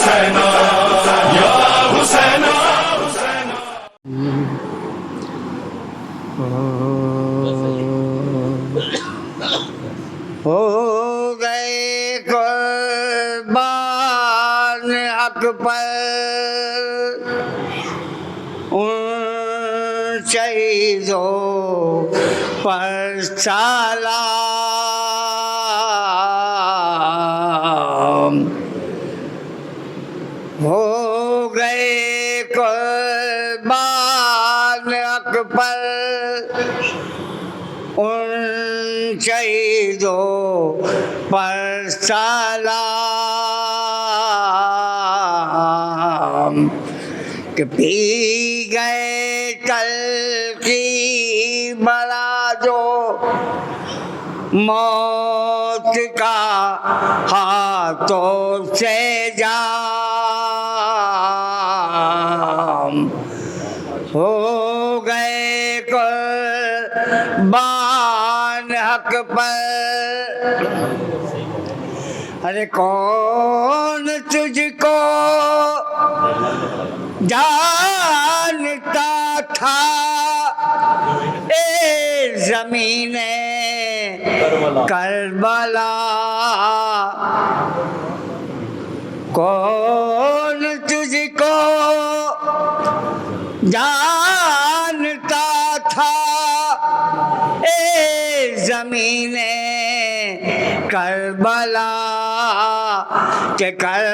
حسینا یا حسینا ہو گئے قربان حق پر ان شہیدوں پر سلام ہو گئے قربان حق پر ان شہیدوں پر سلام کہ پی گئے تلخی بڑا جو موت کا ہاتھوں سے جام ہو گئے قربان حق پر ارے کون تجھ کو جانتا تھا اے زمین کربلا کون تجھ کو جانتا تھا اے زمین کربلا کہ کر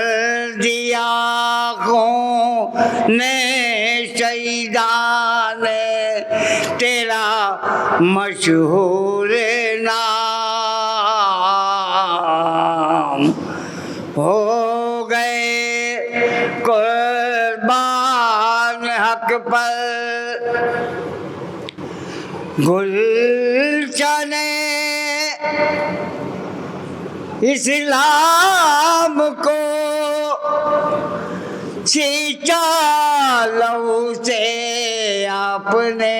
دیا خون نے شہیدان تیرا مشہور نام ہو گئے قربان حق پر گلشن اسلام کو سینچا لہو سے آپ نے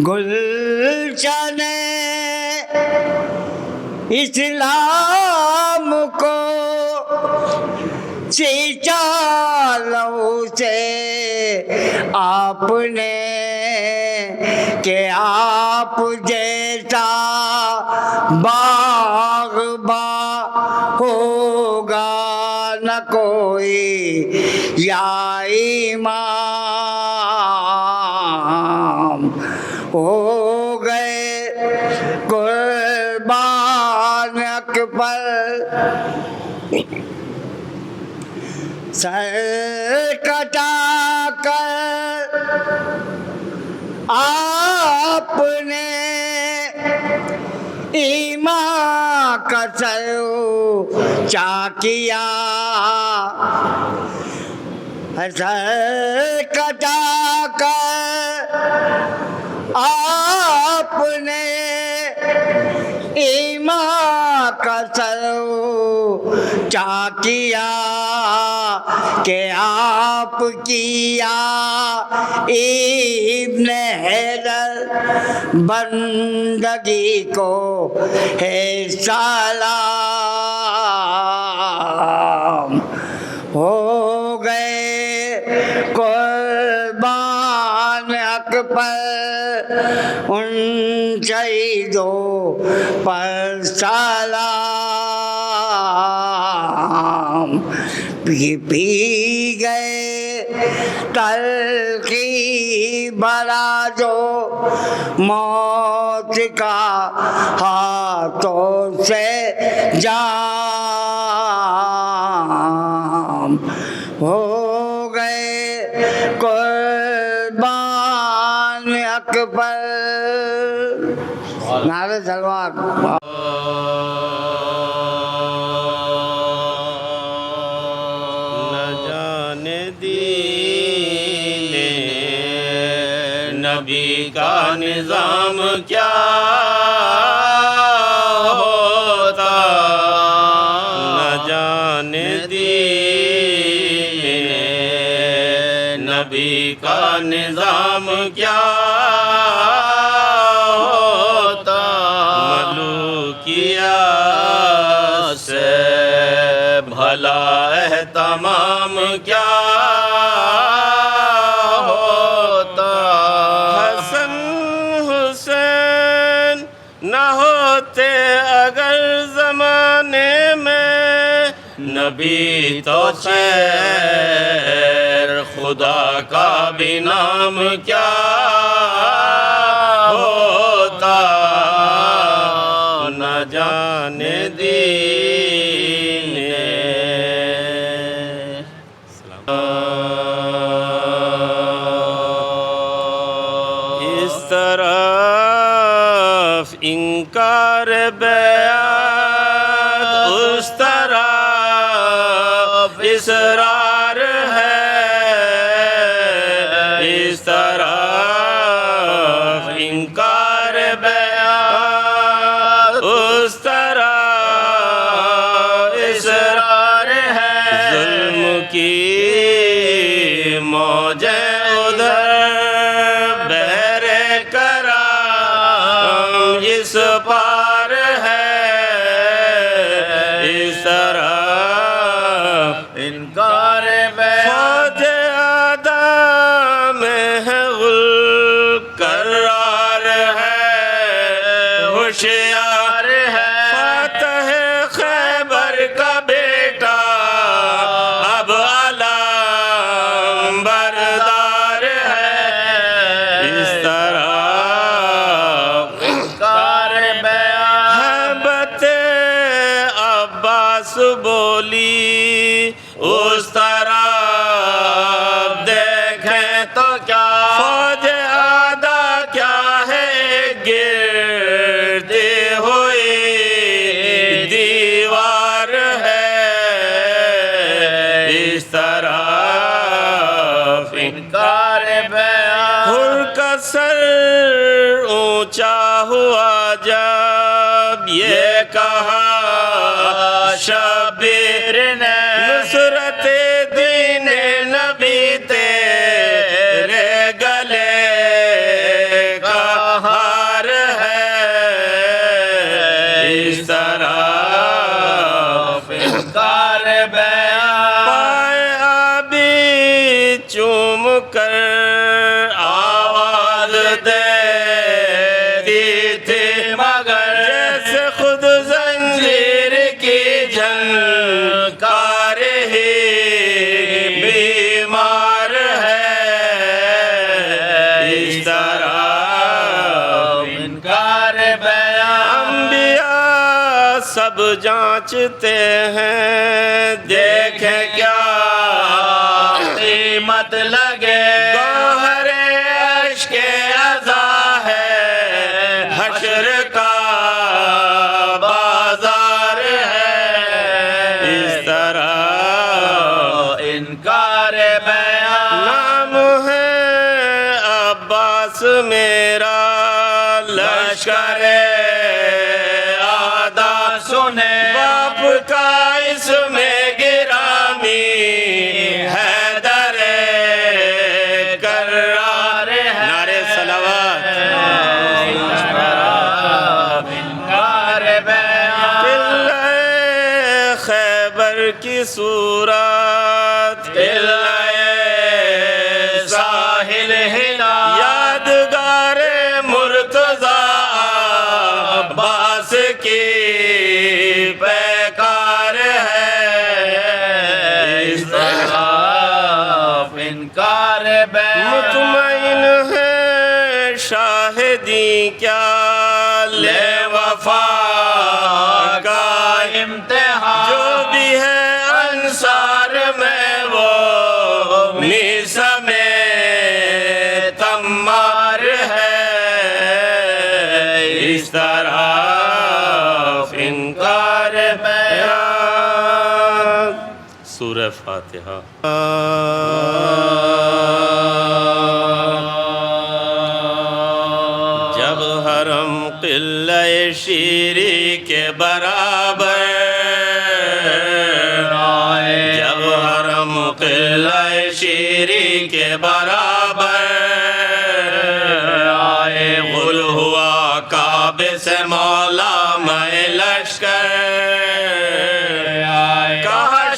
گلشن اسلام کو سینچا لہو سے آپ نے کہ آپ جیسا باغباں ہوگا نہ کوئی یا امام ہو گئے قربان حق پر سر کٹا کر آپ نے ایمان کا سر اونچا کیا سر کٹا کر آپ نے ایمان کا سر اونچا کیا کہ آپ کیا ابن حیدر بندگی کو ہے سلام ہو گئے قربان حق پر ان شہیدوں پر سلام پی گئے تلخی بڑا جو موت کا ہاتھوں سے جام ہو گئے قربان حق پر نعرہ سلوات نبی کا نظام کیا ہوتا نہ جانے دین نبی کا نظام کیا ہوتا ملوکیہ بھلا تمام کیا ہوتا حسن حسین نہ ہوتے اگر زمانے میں نبی تو خیر خدا کا بھی نام کیا ہوتا نہ جانے دین اس طرف انکار بیعت اس طرف اصرار ہے اس طرف انکار بیعت اس طرف اصرار ہے ظلم کی موجیں ادھر بحر کرم اس پار ہے اس طرح انکار فوج آدم ہے غل کرار ہے ہوشیار ہے فاتح خیبر کا بیٹا اب علم بردار ہے اس طرح انکار حبت عباس بولی اس طرح دیکھیں تو کیا فوج آدھا کیا ہے گرتی ہوئی دیوار ہے اس طرح انکار حر کا سر اونچا ہوا جب یہ کہا شبیر نے نصرت دین نبی تیرے گلے کا ہار ہے اس طرح انکار پائے آبی چوم کر آواز دیتی تھی مگر جیسے خود زنجیر کی جھنکار ہی بیمار ہے اس طرح انکار انبیاء سب جانچتے ہیں دیکھیں کیا قیمت لگے گوہر عشق عزا ہے حشر کا بازار ہے اس طرح انکار نام ہے عباس میرا لشکر آدھا سنے باپ کا اس میں گرامی حیدر کرار ہے نعرے صلوات قلعہ خیبر کی صورت قلعہ ساحل ہلا یادگار مرتضیٰ عباس کی پیکار ہے اس طرح انکار مطمئن ہے شاہدی کیا لے وفا کا امتحان جو بھی ہے انصار میں وہ میسا میں تمار ہے اس طرح انکار بیان سورہ فاتحہ جب حرم قلعہ شیری کے برابر آئے جب حرم قلعہ شیری کے برابر آئے غل ہوا کعبے سے مولا میں لشکر کہا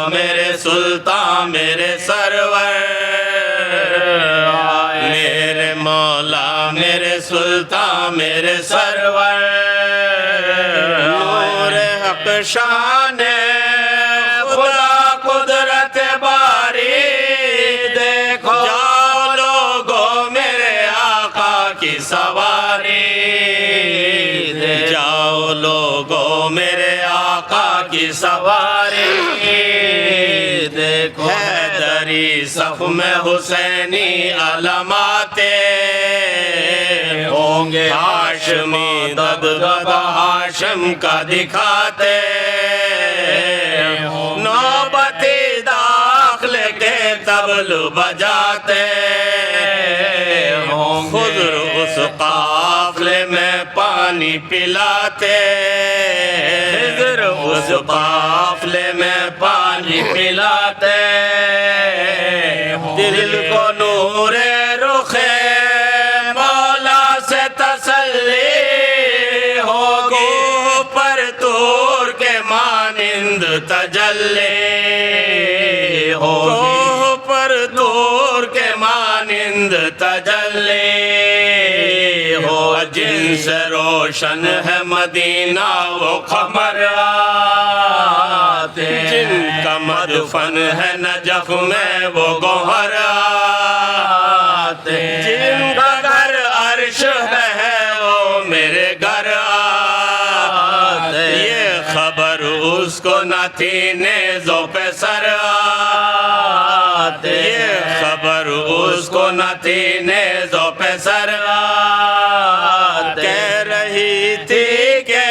میرے سلطان میرے سرور میرے مولا میرے سلطان میرے سرور نور حق شان خدا قدرت باری دیکھو جاؤ لوگو میرے آقا کی سواری جاؤ لوگو میرے آقا کی سواری دیکھو حیدری صف میں حسینی علامات ہوں گے ہاشمی دغدغہ ہاشم کا دکھاتے نوبتی داخل کے طبل بجاتے خضر اس قافلے میں پانی پلاتے خضر اس قافلے میں پانی پلاتے دل کو نور رخ مولا سے تسلی ہوگی پر طور کے مانند تجلی ہوگی پر طور کے مانند تجلی ہو جن سے روشن ہے مدینہ وہ قمر آتے جن کا مدفن ہے نجف میں وہ گوہر آتے جن کا گھر عرش ہے وہ میرے گھر آتے یہ خبر اس کو نہ تھی نیزوں پہ سر آتے یہ خبر اس کو نہ تھی نیزوں پہ سر آتے کہہ رہی تھی کہ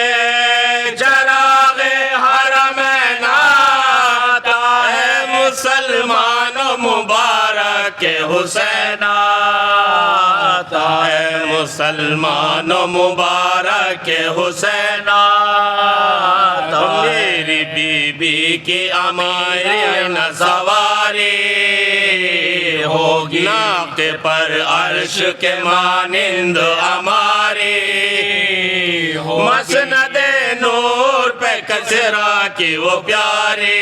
چراغ حرمین آتا ہے مسلمان مبارک حسین آتا ہے مسلمان مبارک حسین آتا میری بی بی کی امائن سواری ہوگی ناقے پر عرش کے مانند ہماری مسند نور پہ کچرا کی وہ پیاری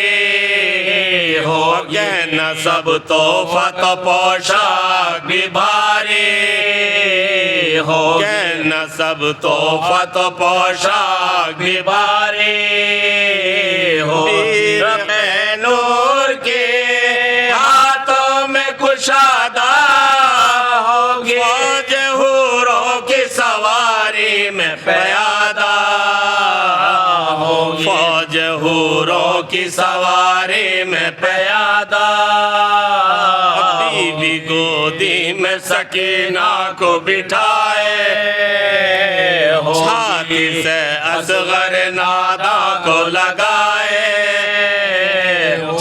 ہوگی نصب تحفہ تو پوشاک بھی بھاری ہوگی نصب تحفہ تو پوشاک بھی بھاری ہوگی رقع نور کے ہاتھوں میں کشادہ ہوگی فوج حوروں کی سواری میں پیادہ ہوگی فوج حوروں کی سواری میں پیادہ بی بی گودی میں سکینہ کو بٹھائے چھاتی سے اصغر نادا کو لگائے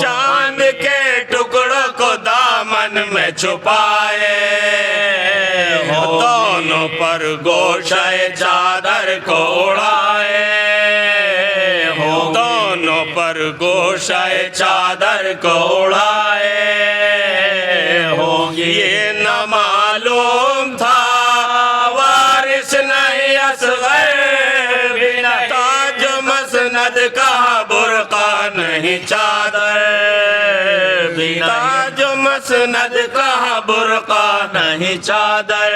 چاند کے ٹکڑوں کو دامن میں چھپائے دونوں پر گوشہ چادر کو اڑائے دونوں پر گوشہ چادر کو اڑائے یہ نہ معلوم تھا وارث نہیں اصغر بنا تاج مسند کا برقع نہیں چادر بنا تاج مسند کا برقع نہیں چادر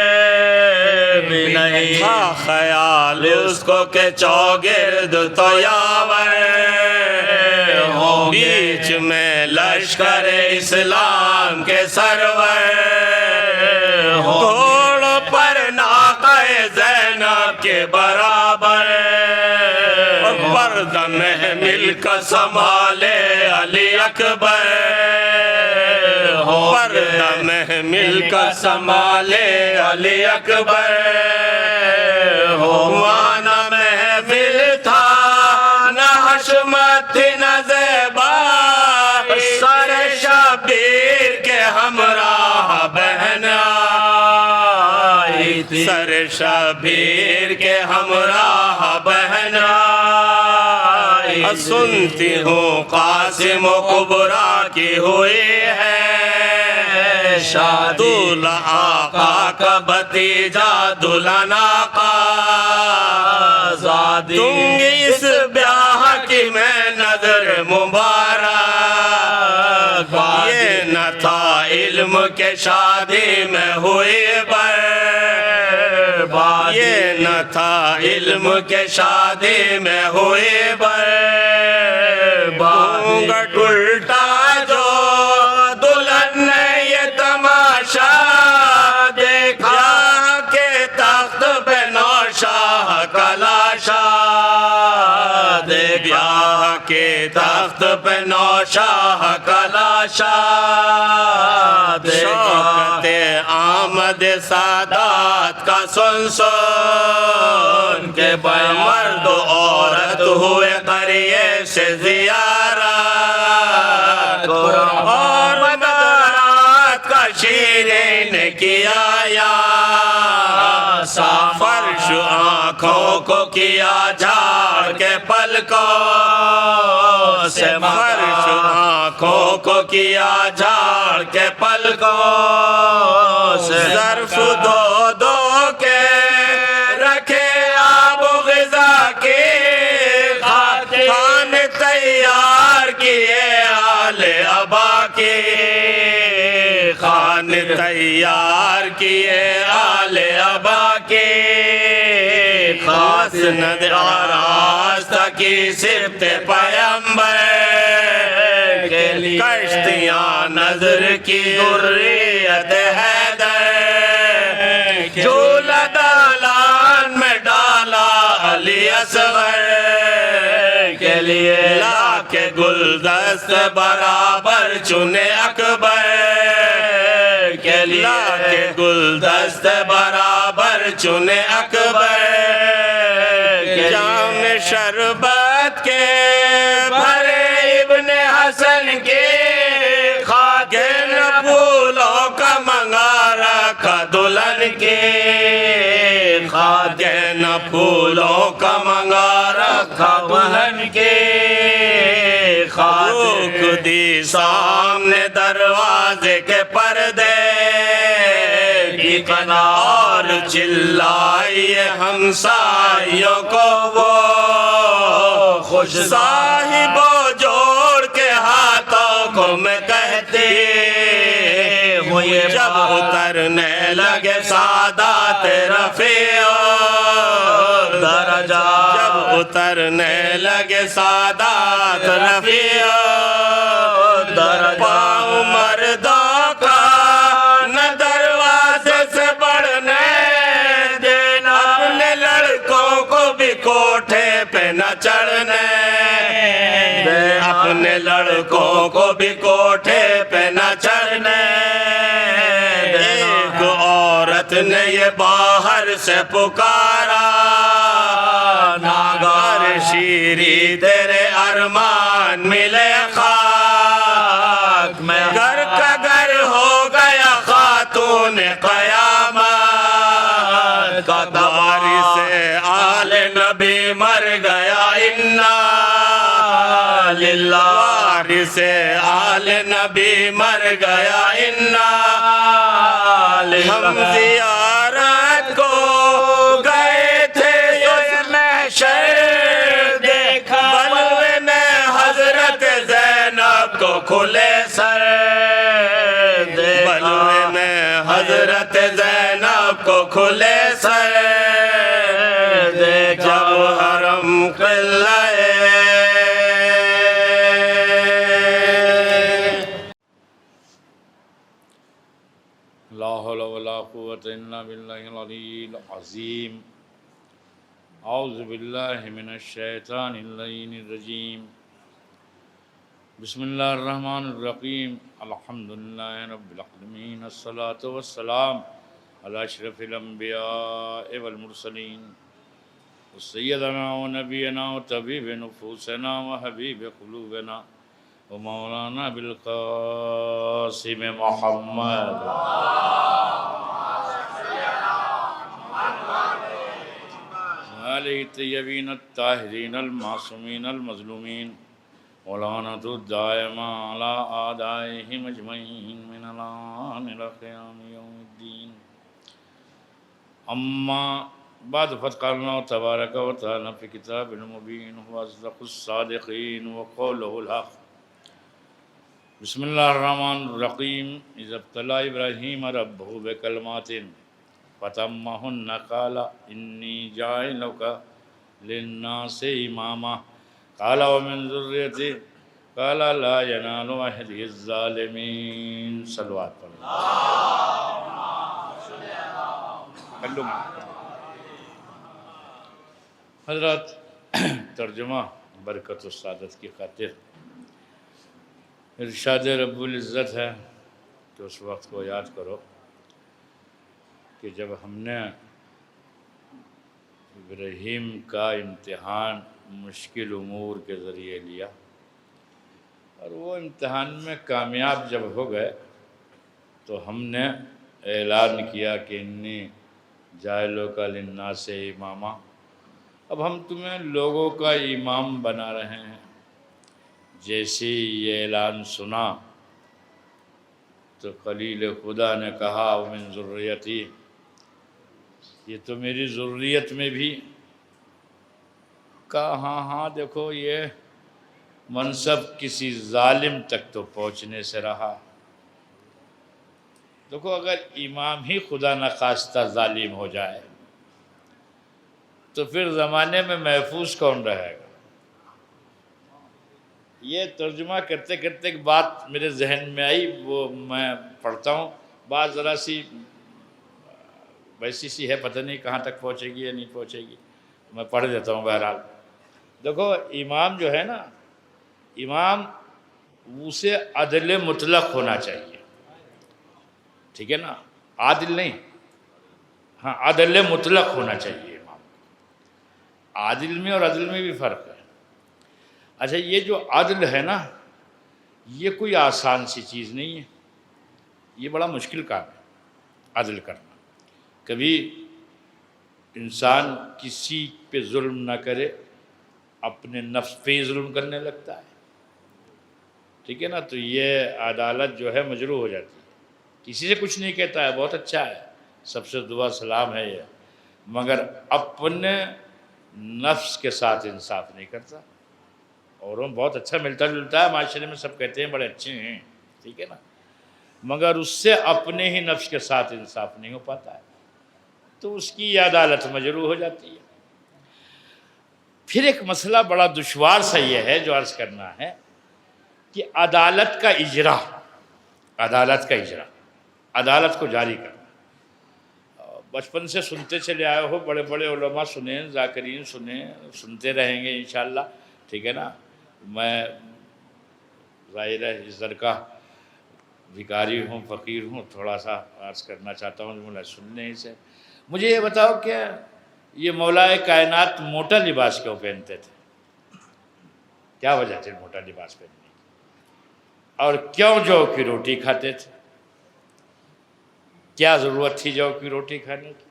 بھی نہیں تھا خیال اس کو کہ چوگرد تو یاور بیچ میں لشکر اسلام کے سرور گھوڑوں پر ناقہ زینب کے برابر پردہ محمل کا سنبھالے علی اکبر پردہ محمل کا سنبھالے علی اکبر وانا محفل تھا نہ حشمت تھی نہ زیبا سر شبیر کے ہمراہ بہن آئی تھی سر شبیر کے ہمراہ بہن آئی سنتی ہوں قاسم و کبرا کی ہوئی ہے دولہ آقا کا بھتیجا دلہن آقا زادی دوں گی اس بیاہ کی میں نظر مبارک علم کے شادی میں ہوئی بربادی، یہ نہ تھا علم کے شادی میں ہوئی بربادی، گھونگھٹ الٹا جو دلہن نے یہ تماشا دیکھا کہ تخت پہ نوشاہ کا لاشا دیکھا کہ تخت پہ نوشاہ کا لاشا دیکھا، شوکت آمد سادات کا سن سن کہ بے مرد و عورت ہوئے قریے سے زیارت، اور مدارات کا شیرین کیا یا فرش آنکھوں کو کیا جھاڑ کے پلکوں سے، فرش آنکھوں کو کیا جھاڑ کے پلکوں سے، ظرف دو دو کے رکھے آب و غذا کی، کھانے تیار کیے آل ابا کی، کھانے تیار کیے آل ابا کی، خاص ند آراستہ کی سبت پیمبر کے لیے، کشتیاں نظر کی ذریت حیدر، جھولا دالان میں ڈالا علی اصغر کے لیے، لا کے گلدست برابر چنے اکبر کے لیے، لا کے گلدست برابر چنے اکبر کے، جام شربت کے بھرے ابن حسن کے، خاکن پھولوں کا منگا رکھا دلہن کے، خاکن پھولوں کا منگا رکھا دلہن کے، روک دی سامنے دروازے کے پردے کی کنا، اور چلائیے ہمسائیوں کو وہ خوش صاحبوں جوڑ کے ہاتھوں کو میں کہتی ہوں، جب اترنے لگے سادات رفیع درجہ، جب اترنے لگے سادات رفیع درجہ، پاؤں مردوں کا نہ دروازے سے بڑھنے دینا، اپنے لڑکوں کو بھی کوٹھے پہ نہ چڑھنے دینا، اپنے لڑکوں کو بھی کوٹھے پہ نہ چڑھنے دینا، ایک عورت نے یہ باہر سے پکارا، ناگار شیری تیرے ارمان ملے خاک میں، گھر کا گھر ہو گیا خاتون قیامت کا، دواری سے آل نبی مر گیا انا للہ، واری سے آل نبی مر گیا انا للہ، ہم زیارت کو گئے تھے اس محشر دیکھا، بلوے نے حضرت زینب کو کھلے سر دیکھا، بلوے نے حضرت زینب کو کھلے سر دیکھا، جب حرم قلعہ لا حول ولا قوة إلا بالله العلي العظيم. أعوذ بالله من الشيطان اللعين الرجيم. بسم الله الرحمن الرحيم. الحمد لله رب العالمين، الصلاة والسلام على أشرف الأنبياء والمرسلين، سيدنا ونبينا وطبيب نفوسنا وحبيب قلوبنا ومولانا بالقاسم محمد وآله الطيبين الطاهرين المعصومين المظلومين، ولعنة الدائمة على أعدائهم أجمعين من الآن إلى قيام يوم الدين. أما بعد فقد قال الله تبارك وتعالى في كتاب المبين، هو أصدق الصادقين وقوله الحق. بسم اللہ الرحمن الرحیم اذ ابتلی ابراہیم ربہ بکلمات فتمہن قال انی جاعلک للناس اماما قال ومن ذریتی قال لا ینال عہدی الظالمین. صلوات پڑھیں. حضرات، ترجمہ برکت و سعادت کی خاطر ارشاد رب العزت ہے کہ اس وقت کو یاد کرو کہ جب ہم نے ابراہیم کا امتحان مشکل امور کے ذریعے لیا اور وہ امتحان میں کامیاب جب ہو گئے تو ہم نے اعلان کیا کہ انی جاعلک للناس اماما. اب ہم تمہیں لوگوں کا امام بنا رہے ہیں. جیسے یہ اعلان سنا تو خلیل خدا نے کہا ومن ذریتی، یہ تو میری ذریت میں بھی. کہا ہاں دیکھو یہ منصب کسی ظالم تک تو پہنچنے سے رہا. دیکھو اگر امام ہی خدا نخواستہ ظالم ہو جائے تو پھر زمانے میں محفوظ کون رہے گا؟ یہ ترجمہ کرتے کرتے ایک بات میرے ذہن میں آئی، وہ میں پڑھتا ہوں. بات ذرا سی ویسی سی ہے، پتہ نہیں کہاں تک پہنچے گی یا نہیں پہنچے گی، میں پڑھ دیتا ہوں. بہرحال دیکھو امام جو ہے نا، امام اسے عدل مطلق ہونا چاہیے. ٹھیک ہے نا، عادل نہیں، ہاں عدل مطلق ہونا چاہیے امام. عادل میں اور عدل میں بھی فرق ہے. اچھا یہ جو عدل ہے نا، یہ کوئی آسان سی چیز نہیں ہے، یہ بڑا مشکل کام ہے عدل کرنا. کبھی انسان کسی پہ ظلم نہ کرے، اپنے نفس پہ ہی ظلم کرنے لگتا ہے. ٹھیک ہے نا، تو یہ عدالت جو ہے مجروح ہو جاتی ہے. کسی سے کچھ نہیں کہتا ہے، بہت اچھا ہے، سب سے دعا سلام ہے یہ، مگر اپنے نفس کے ساتھ انصاف نہیں کرتا. اوروں بہت اچھا ملتا جلتا ہے، معاشرے میں سب کہتے ہیں بڑے اچھے ہیں، ٹھیک ہے نا، مگر اس سے اپنے ہی نفس کے ساتھ انصاف نہیں ہو پاتا ہے، تو اس کی یہ عدالت مجروح ہو جاتی ہے. پھر ایک مسئلہ بڑا دشوار سا یہ ہے جو عرض کرنا ہے کہ عدالت کا اجرا، عدالت کو جاری کرنا. بچپن سے سنتے چلے آئے ہو، بڑے بڑے علماء سنیں، ذاکرین سنیں، سنتے رہیں گے انشاءاللہ. ٹھیک ہے نا، میں ظاہر ہے اس در کا بھکاری ہوں، فقیر ہوں، تھوڑا سا عرض کرنا چاہتا ہوں جملہ سننے ہی سے. مجھے یہ بتاؤ کہ یہ مولا کائنات موٹا لباس کیوں پہنتے تھے؟ کیا وجہ تھی موٹا لباس پہننے کی؟ اور کیوں جو کی روٹی کھاتے تھے؟ کیا ضرورت تھی جو کی روٹی کھانے کی؟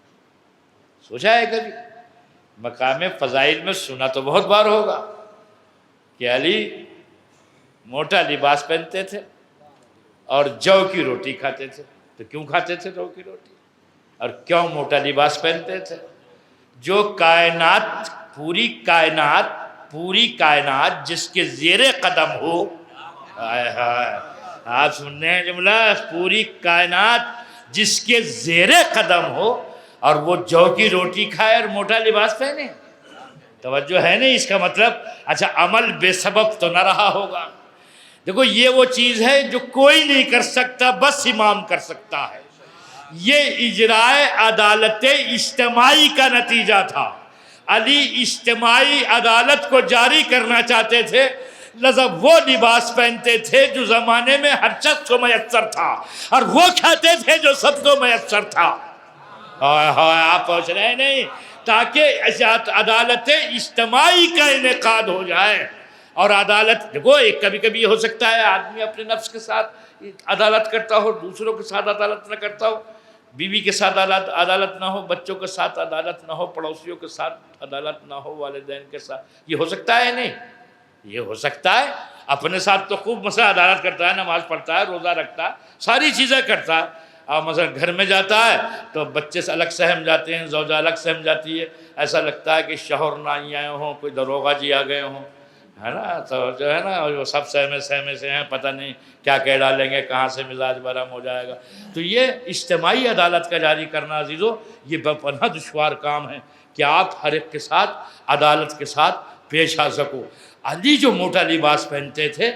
سوچا ہے کبھی؟ مقام فضائل میں سنا تو بہت بار ہوگا کہ علی موٹا لباس پہنتے تھے اور جو کی روٹی کھاتے تھے. تو کیوں کھاتے تھے جو کی روٹی اور کیوں موٹا لباس پہنتے تھے؟ جو کائنات، پوری کائنات جس کے زیر قدم ہو، آپ سننے ہیں جملہ، پوری کائنات جس کے زیر قدم ہو اور وہ جو کی روٹی کھائے اور موٹا لباس پہنے. توجہ ہے نہیں اس کا مطلب؟ اچھا عمل بے سبب تو نہ رہا ہوگا. دیکھو یہ وہ چیز ہے جو کوئی نہیں کر سکتا، بس امام کر سکتا ہے. یہ اجرائے عدالت اجتماعی کا نتیجہ تھا. علی اجتماعی عدالت کو جاری کرنا چاہتے تھے، لذا وہ لباس پہنتے تھے جو زمانے میں ہر شخص کو میسر تھا، اور وہ کھاتے تھے جو سب کو میسر تھا. آپ پہنچ رہے نہیں، تاکہ عدالت اجتماعی کا انعقاد ہو جائے. اور عدالت دیکھو، ایک کبھی کبھی ہو سکتا ہے آدمی اپنے نفس کے ساتھ عدالت کرتا ہو، دوسروں کے ساتھ عدالت نہ کرتا ہو، بیوی کے ساتھ عدالت نہ ہو، بچوں کے ساتھ عدالت نہ ہو، پڑوسیوں کے ساتھ عدالت نہ ہو، والدین کے ساتھ. یہ ہو سکتا ہے نہیں؟ یہ ہو سکتا ہے. اپنے ساتھ تو خوب مثلا عدالت کرتا ہے، نماز پڑھتا ہے، روزہ رکھتا ہے، ساری چیزیں کرتا ہے. اور مثلا گھر میں جاتا ہے تو بچے سے الگ سہم جاتے ہیں، زوجہ الگ سہم جاتی ہے، ایسا لگتا ہے کہ شوہر نہ آئے ہوں، کوئی دروغہ جی آ گئے ہوں. ہے نا، تو جو ہے نا وہ سب سہمے سے ہیں، پتہ نہیں کیا کہہ ڈالیں گے، کہاں سے مزاج برہم ہو جائے گا۔ تو یہ اجتماعی عدالت کا جاری کرنا عزیزو، یہ بپناہ دشوار کام ہے کہ آپ ہر ایک کے ساتھ عدالت کے ساتھ پیش آ سکو۔ علی جو موٹا لباس پہنتے تھے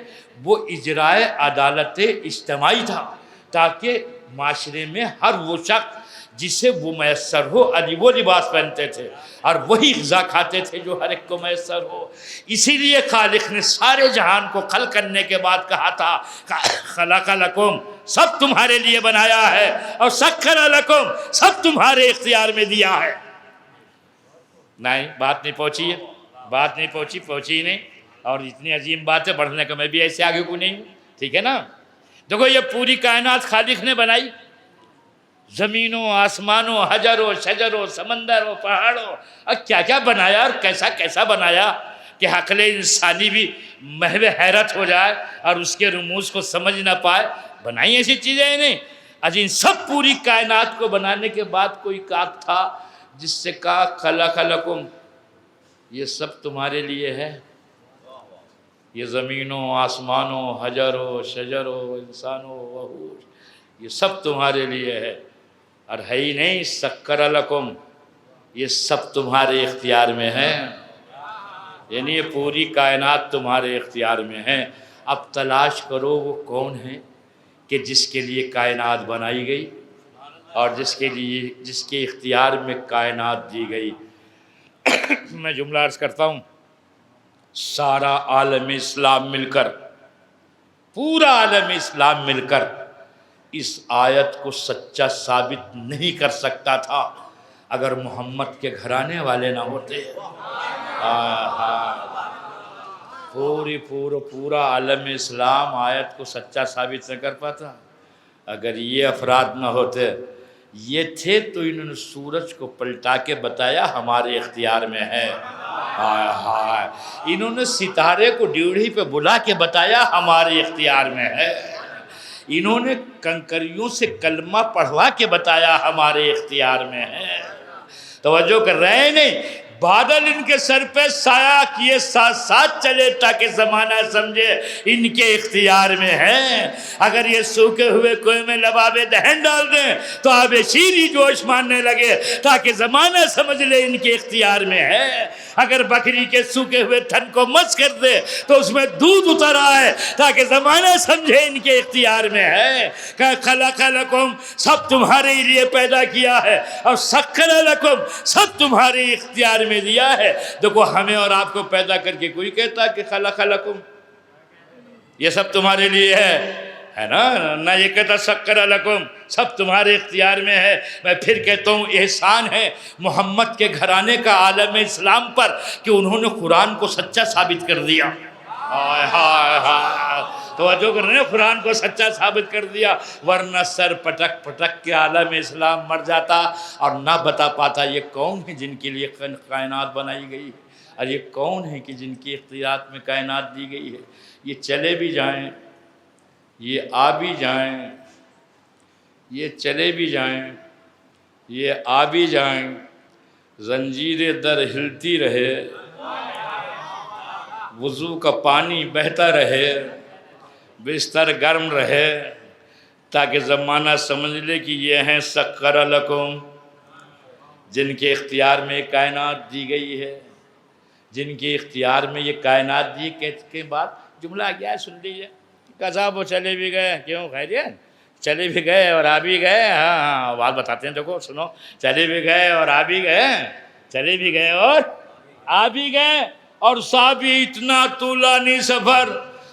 وہ اجرائے عدالت اجتماعی تھا، تاکہ معاشرے میں ہر وہ شخص جسے وہ میسر ہو، علی وہ لباس پہنتے تھے اور وہی غذا کھاتے تھے جو ہر ایک کو میسر ہو۔ اسی لیے خالق نے سارے جہان کو خلق کرنے کے بعد کہا تھا خلق لکم، سب تمہارے لیے بنایا ہے، اور سخر لکم، سب تمہارے اختیار میں دیا ہے۔ نہیں، بات نہیں پہنچی ہے، بات نہیں پہنچی ہی نہیں، اور اتنی عظیم بات ہے، بڑھنے کا میں بھی ایسے آگے کو نہیں ہوں، ٹھیک ہے نا۔ دیکھو یہ پوری کائنات خالق نے بنائی، زمینوں، آسمانوں، حجروں، شجروں، سمندروں، پہاڑوں، اور کیا کیا بنایا اور کیسا کیسا بنایا کہ عقل انسانی بھی محو حیرت ہو جائے اور اس کے رموز کو سمجھ نہ پائے۔ بنائی ایسی چیزیں ہی نہیں۔ آج ان سب پوری کائنات کو بنانے کے بعد کوئی کاک تھا جس سے کہا خلق لکم، یہ سب تمہارے لیے ہے، یہ زمینوں، آسمانوں، حجروں، شجروں، انسانوں، وحوش، یہ سب تمہارے لیے ہے۔ اور ہے ہی نہیں سکر لکم، یہ سب تمہارے اختیار میں ہے، یعنی یہ پوری کائنات تمہارے اختیار میں ہے۔ اب تلاش کرو وہ کون ہے کہ جس کے لیے کائنات بنائی گئی اور جس کے اختیار میں کائنات دی گئی۔ میں جملہ عرض کرتا ہوں، سارا عالم اسلام مل کر، پورا عالم اسلام مل کر اس آیت کو سچا ثابت نہیں کر سکتا تھا اگر محمد کے گھرانے والے نہ ہوتے۔ پورا عالم اسلام آیت کو سچا ثابت نہ کر پاتا اگر یہ افراد نہ ہوتے۔ یہ تھے تو انہوں نے سورج کو پلٹا کے بتایا ہمارے اختیار میں ہے۔ انہوں نے ستارے کو ڈیوڑھی پہ بلا کے بتایا ہمارے اختیار میں ہے۔ انہوں نے کنکریوں سے کلمہ پڑھوا کے بتایا ہمارے اختیار میں ہے۔ توجہ کر رہے ہیں نہیں؟ بادل ان کے سر پہ سایہ کیے ساتھ ساتھ چلے تاکہ زمانہ سمجھے ان کے اختیار میں ہے۔ اگر یہ سوکھے ہوئے کنویں میں لباب دہن ڈال دیں تو آب شیری جوش ماننے لگے تاکہ زمانہ سمجھ لے ان کے اختیار میں ہے۔ اگر بکری کے سوکھے ہوئے تھن کو مس کر دے تو اس میں دودھ اتر آئے تاکہ زمانہ سمجھے ان کے اختیار میں ہے۔ کہ خلق لکم، سب تمہارے لیے پیدا کیا ہے، اور سخر لکم، سب تمہارے اختیار میں دیا ہے۔ دیکھو ہمیں اور آپ کو پیدا کر کے کوئی کہتا کہ خلق لکم یہ سب تمہارے لیے ہے نا، نہ یہ کہتا سخر لکم سب تمہارے اختیار میں ہے۔ میں پھر کہتا ہوں احسان ہے محمد کے گھرانے کا عالم اسلام پر کہ انہوں نے قرآن کو سچا ثابت کر دیا۔ توجہ کر رہے ہیں، قرآن کو سچا ثابت کر دیا، ورنہ سر پٹک پٹک کے عالم اسلام مر جاتا اور نہ بتا پاتا یہ کون ہے جن کے لیے کائنات بنائی گئی ہے، اور یہ کون ہے کہ جن کی اختیارات میں کائنات دی گئی ہے۔ یہ چلے بھی جائیں، یہ آ بھی جائیں، یہ چلے بھی جائیں، یہ آ بھی جائیں، زنجیر در ہلتی رہے، وضو کا پانی بہتا رہے، بستر گرم رہے، تاکہ زمانہ سمجھ لے کہ یہ ہیں سخر لکم، جن کے اختیار میں کائنات دی گئی ہے، جن کے اختیار میں یہ کائنات دی کے بعد جملہ کیا ہے سن لیجیے۔ کذاب وہ چلے بھی گئے، کیوں خیریت؟ چلے بھی گئے اور آ بھی گئے۔ ہاں بات بتاتے ہیں، دیکھو سنو، چلے بھی گئے اور آ بھی گئے، چلے بھی گئے اور آ بھی گئے، اور صحابی اتنا طولانی سفر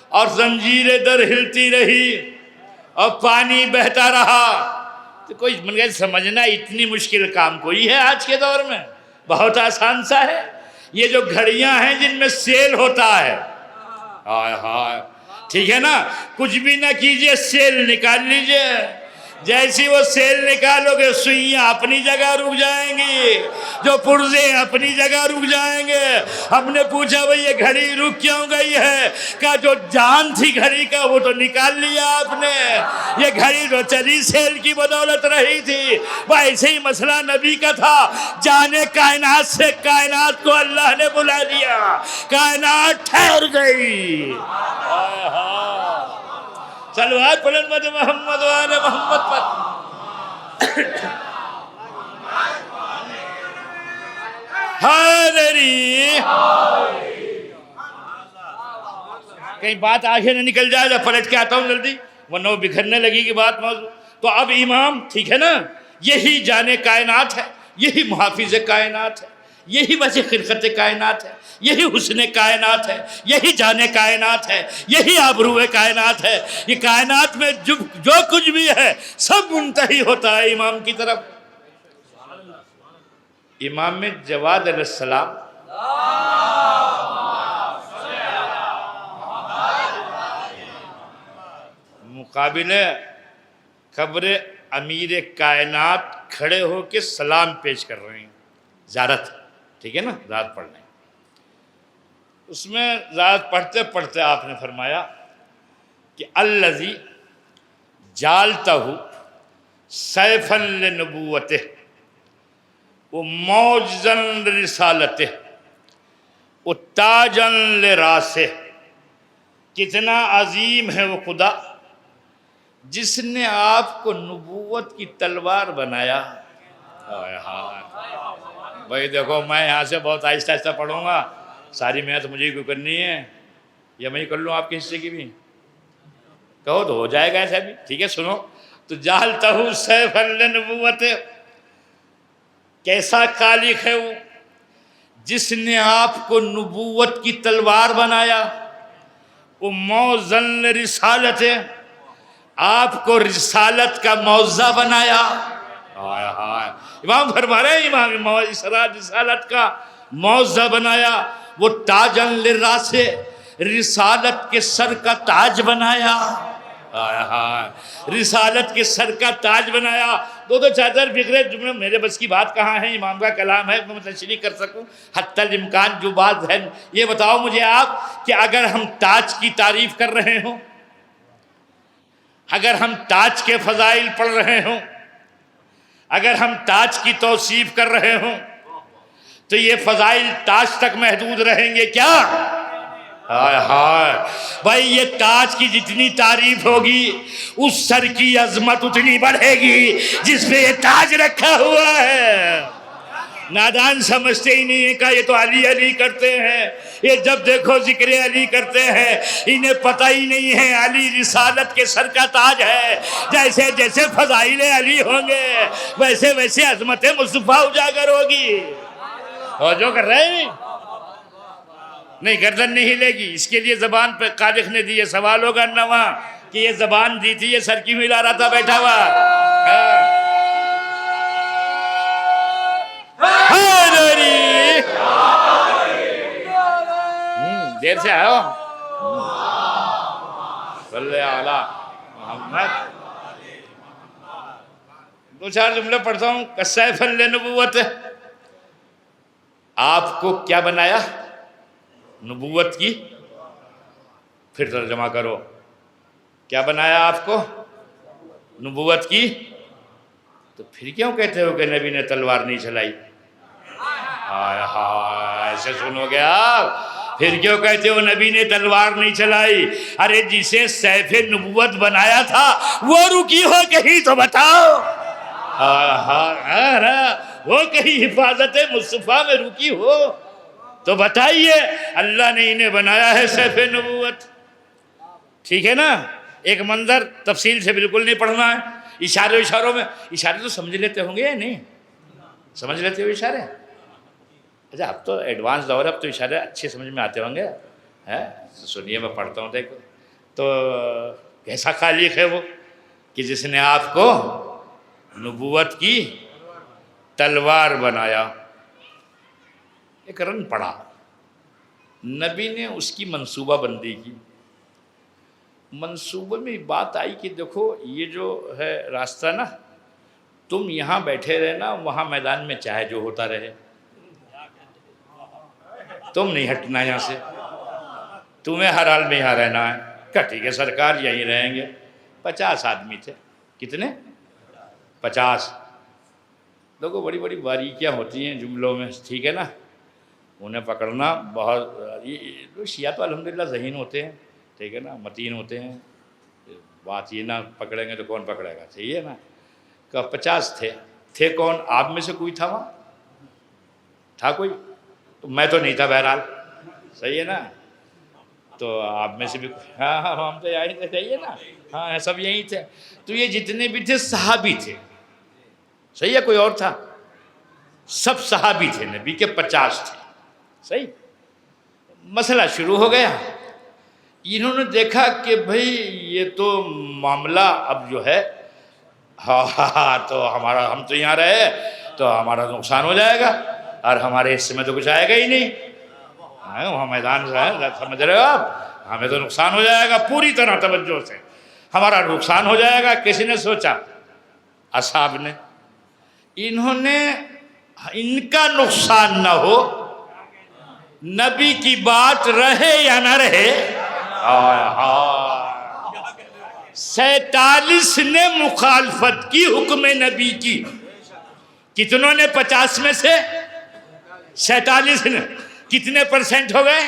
اور زنجیر در ہلتی رہی اور پانی بہتا رہا، تو کوئی سمجھنا اتنی مشکل کام کوئی ہے آج کے دور میں؟ بہت آسان سا ہے۔ یہ جو گھڑیاں ہیں جن میں سیل ہوتا ہے، ہائے ہائے، ٹھیک ہے نا، کچھ بھی نہ کیجئے، سیل نکال لیجئے، جیسی وہ سیل نکالو گے سوئیاں اپنی جگہ رک جائیں گی، جو پرزے اپنی جگہ رک جائیں گے۔ ہم نے پوچھا بھئی یہ گھڑی رک کیوں گئی ہے؟ کہا جو جان تھی گھڑی کا وہ تو نکال لیا آپ نے، یہ گھڑی تو چلی سیل کی بدولت رہی تھی۔ ویسے ہی مسئلہ نبی کا تھا، جانے کائنات سے کائنات کو اللہ نے بلا لیا، کائنات ٹھہر گئی۔ صلوات پڑھیں مد محمد و آل محمد پر۔ حاضری کہیں بات آگے نہ نکل جائے، جب پلٹ کے آتا ہوں جلدی ورنہ وہ بکھرنے لگی کہ بات موضوع۔ تو اب امام ٹھیک ہے نا، یہی جانے کائنات ہے، یہی محافظ کائنات ہے، یہی وجہ خلقت کائنات ہے، یہی حسن کائنات ہے، یہی جانے کائنات ہے، یہی آبرو کائنات ہے۔ یہ کائنات میں جو کچھ بھی ہے سب منتہی ہوتا ہے امام کی طرف۔ امام جواد علیہ السلام مقابل قبر امیر کائنات کھڑے ہو کے سلام پیش کر رہے ہیں، زیارت، ٹھیک ہے نا، زیارت پڑھ رہے ہیں۔ اس میں زیارت پڑھتے پڑھتے آپ نے فرمایا کہ الذی جالتہ سیفا لنبوتہ و موجزا لرسالتہ و تاجا لراسہ، کتنا عظیم ہے وہ خدا جس نے آپ کو نبوت کی تلوار بنایا۔ بھائی دیکھو میں یہاں سے بہت آہستہ آہستہ پڑھوں گا، ساری محنت مجھے ہی کیوں کرنی ہے، یا میں ہی کر لوں آپ کے حصے کی بھی؟ کہو تو ہو جائے گا ایسا بھی، ٹھیک ہے سنو۔ تو جالتہ سیفا لنبوت، کیسا خالق ہے وہ جس نے آپ کو نبوت کی تلوار بنایا، وہ موزن لرسالت، آپ کو رسالت کا موضع بنایا۔ امام فرما رہے ہیں، امام رسالت کا موضع بنایا، وہ تاجن للراس، رسالت کے سر کا تاج بنایا۔ رسالت کے سر کا تاج بنایا۔ دو چادر فکرے جملے میرے بس کی بات کہاں ہے، امام کا کلام ہے میں تشریح کر سکوں حتی الامکان۔ جو بات ہے یہ بتاؤ مجھے آپ کہ اگر ہم تاج کی تعریف کر رہے ہوں، اگر ہم تاج کے فضائل پڑھ رہے ہوں، اگر ہم تاج کی توصیف کر رہے ہوں تو یہ فضائل تاج تک محدود رہیں گے کیا؟ بھائی یہ تاج کی جتنی تعریف ہوگی اس سر کی عظمت اتنی بڑھے گی جس پہ یہ تاج رکھا ہوا ہے۔ نادان سمجھتے ہی نہیں ہے کہ یہ تو علی علی کرتے ہیں، یہ جب دیکھو ذکر علی کرتے ہیں، انہیں پتہ ہی نہیں ہے علی رسالت کے سر کا تاج ہے۔ جیسے جیسے فضائل علی ہوں گے ویسے ویسے عظمت مصطفیٰ اجاگر ہوگی۔ اور جو کر رہے ہیں نہیں، گردن نہیں ہلے گی، اس کے لیے زبان پہ خالق نے دی ہے۔ سوال ہوگا نواں کہ یہ زبان دی تھی، یہ سر کیوں ہلا رہا تھا بیٹھا ہوا؟ دیر سے آئے ہو؟ صلی علی محمد۔ دو چار جملے پڑھتا ہوں۔ کسیفا لنبوت، آپ کو کیا بنایا؟ نبوت کی، پھر ترجمہ کرو، کیا بنایا آپ کو؟ نبوت کی۔ تو پھر کیوں کہتے ہو کہ نبی نے تلوار نہیں چلائی؟ ایسے سنو گے آپ، پھر کیوں کہتے ہو نبی نے تلوار نہیں چلائی؟ ارے جسے سیف نبوت بنایا تھا وہ رکی ہو کہیں تو بتاؤ۔ وہ کہیں حفاظت مصطفیٰ میں رکی ہو تو بتائیے۔ اللہ نے انہیں بنایا ہے سیف نبوت، ٹھیک ہے نا۔ ایک منظر تفصیل سے بالکل نہیں پڑھنا ہے، اشاروں میں۔ اشارے تو سمجھ لیتے ہوں گے یا نہیں؟ سمجھ لیتے ہو اشارے؟ اچھا اب تو ایڈوانس دور ہے، اب تو اشارے اچھے سمجھ میں آتے ہوں گے۔ سنیے میں پڑھتا ہوں، دیکھو تو کیسا خالق ہے وہ کہ جس نے آپ کو نبوت کی تلوار بنایا۔ ایک رن پڑا، نبی نے اس کی منصوبہ بندی کی، منصوبے میں بات آئی کہ دیکھو یہ جو ہے راستہ نا، تم یہاں بیٹھے رہنا، وہاں میدان میں چاہے جو ہوتا رہے، تم نہیں ہٹنا یہاں سے، تمہیں ہر حال میں یہاں رہنا ہے۔ کہا ٹھیک ہے سرکار، یہیں رہیں گے۔ 50 آدمی تھے۔ کتنے؟ 50۔ دیکھو بڑی بڑی باریکیاں ہوتی ہیں جملوں میں، ٹھیک ہے نا، انہیں پکڑنا بہت، شیعہ تو الحمدللہ ذہین ہوتے ہیں، ٹھیک ہے نا، متین ہوتے ہیں، بات یہ نہ پکڑیں گے تو کون پکڑے گا، صحیح ہے نا۔ کہ 50 تھے کون؟ آپ میں سے کوئی تھا وہاں؟ تھا کوئی؟ تو میں تو نہیں تھا بہرحال، صحیح ہے نا، تو آپ میں سے بھی، ہاں ہم تو یہی تھے، صحیح ہے نا، ہاں سب یہی تھے۔ تو یہ جتنے بھی تھے صحابی تھے، صحیح ہے، کوئی اور تھا؟ سب صحابی تھے، نبی کے 50 تھے، صحیح۔ مسئلہ شروع ہو گیا، انہوں نے دیکھا کہ بھئی یہ تو معاملہ اب جو ہے، ہاں تو ہم تو یہاں رہے تو ہمارا نقصان ہو جائے گا، اور ہمارے حصے میں تو کچھ آئے گا ہی نہیں، وہاں میدان رہے، سمجھ رہے ہو آپ، ہمیں تو نقصان ہو جائے گا، پوری طرح توجہ سے ہمارا نقصان ہو جائے گا۔ کسی نے سوچا؟ اصحاب نے۔ انہوں نے، ان کا نقصان نہ ہو، نبی کی بات رہے یا نہ رہے، 47 نے مخالفت کی حکم نبی کی۔ کتنوں نے؟ 50 میں سے 47 نے۔ کتنے پرسنٹ ہو گئے؟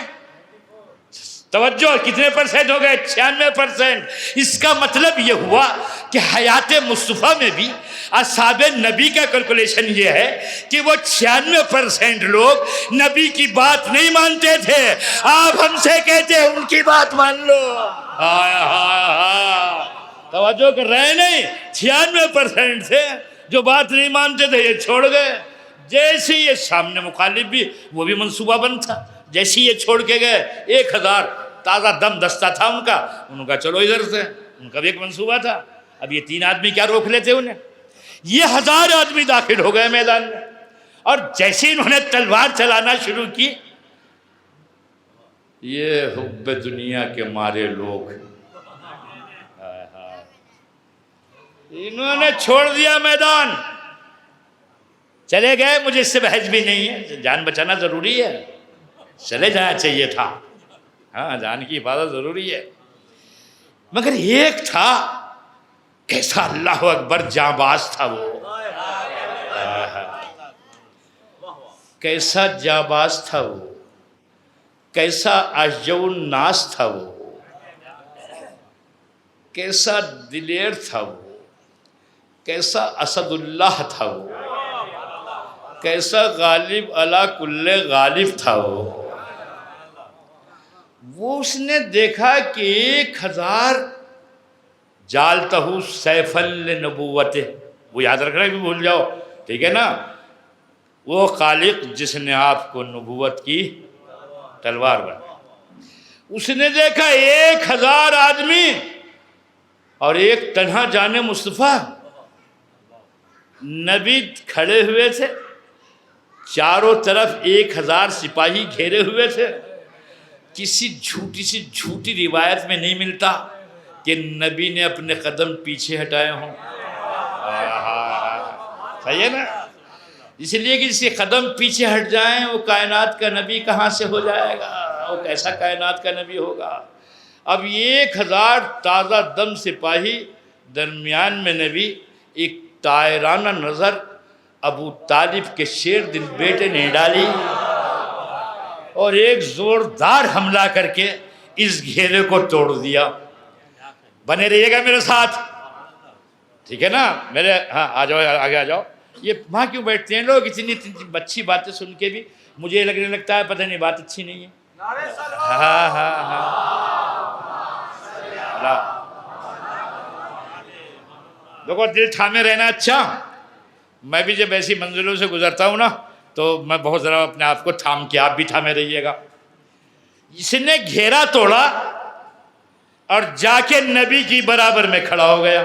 توجہ، کتنے پرسنٹ ہو گئے؟ 96%۔ اس کا مطلب یہ ہوا کہ حیات مصطفیٰ میں بھی اصحاب نبی کا کیلکولیشن یہ ہے کہ وہ 96% لوگ نبی کی بات نہیں مانتے تھے۔ آپ ہم سے کہتے ہیں ان کی بات مان لو، توجہ کر رہے نہیں، 96% تھے جو بات نہیں مانتے تھے، یہ چھوڑ گئے۔ جیسے یہ سامنے مخالف بھی، وہ بھی منصوبہ بند تھا، جیسے یہ چھوڑ کے گئے، 1000 تازہ دم دستہ تھا ان کا، انہوں کا چلو ادھر سے، ان کا بھی ایک منصوبہ تھا۔ اب یہ 3 آدمی کیا روک لیتے انہیں؟ یہ 1000 آدمی داخل ہو گئے میدان میں، اور جیسے انہوں نے تلوار چلانا شروع کی، یہ حب دنیا کے مارے لوگ انہوں نے چھوڑ دیا میدان، چلے گئے۔ مجھے اس سے بحث بھی نہیں ہے، جان بچانا ضروری ہے، چلے جانا چاہیے تھا، ہاں جان کی حفاظت ضروری ہے۔ مگر ایک تھا، کیسا اللہ اکبر جانباز تھا وہ، کیسا جانباز تھا وہ، کیسا اشجع الناس تھا وہ، کیسا دلیر تھا وہ، کیسا اسد اللہ تھا وہ، کیسا غالب علی کل غالب تھا وہ اس نے دیکھا کہ 1000 جالتہ سیفا لنبوتہ، وہ یاد رکھنا بھی بھول جاؤ، ٹھیک ہے نا، وہ خالق جس نے آپ کو نبوت کی تلوار بنا، اس نے دیکھا 1000 آدمی اور ایک تنہا جان مصطفیٰ۔ نبی کھڑے ہوئے تھے، چاروں طرف 1000 سپاہی گھیرے ہوئے تھے۔ کسی جھوٹی روایت میں نہیں ملتا کہ نبی نے اپنے قدم پیچھے ہٹائے ہوں، صحیح ہے نا، اس لیے کہ جس کے قدم پیچھے ہٹ جائیں وہ کائنات کا نبی کہاں سے ہو جائے گا، وہ کیسا کائنات کا نبی ہوگا۔ اب 1000 تازہ دم سپاہی، درمیان میں نبی، ایک طائرانہ نظر ابو طالب کے شیر دل بیٹے نے ڈالی، اور ایک زوردار حملہ کر کے اس گھیرے کو توڑ دیا۔ بنے رہیے گا میرے ساتھ، ٹھیک ہے نا میرے، ہاں آ جاؤ، آگے آ جاؤ۔ یہ وہاں کیوں بیٹھتے ہیں لوگ اتنی اچھی باتیں سن کے بھی؟ مجھے لگنے لگتا ہے پتہ نہیں بات اچھی نہیں ہے۔ ہاں ہاں ہاں، دیکھو دل تھامے رہنا اچھا۔ میں بھی جب ایسی منزلوں سے گزرتا ہوں نا تو میں بہت ذرا اپنے آپ کو تھام کے، آپ بھی تھامے رہیے گا۔ اس نے گھیرا توڑا اور جا کے نبی کی برابر میں کھڑا ہو گیا۔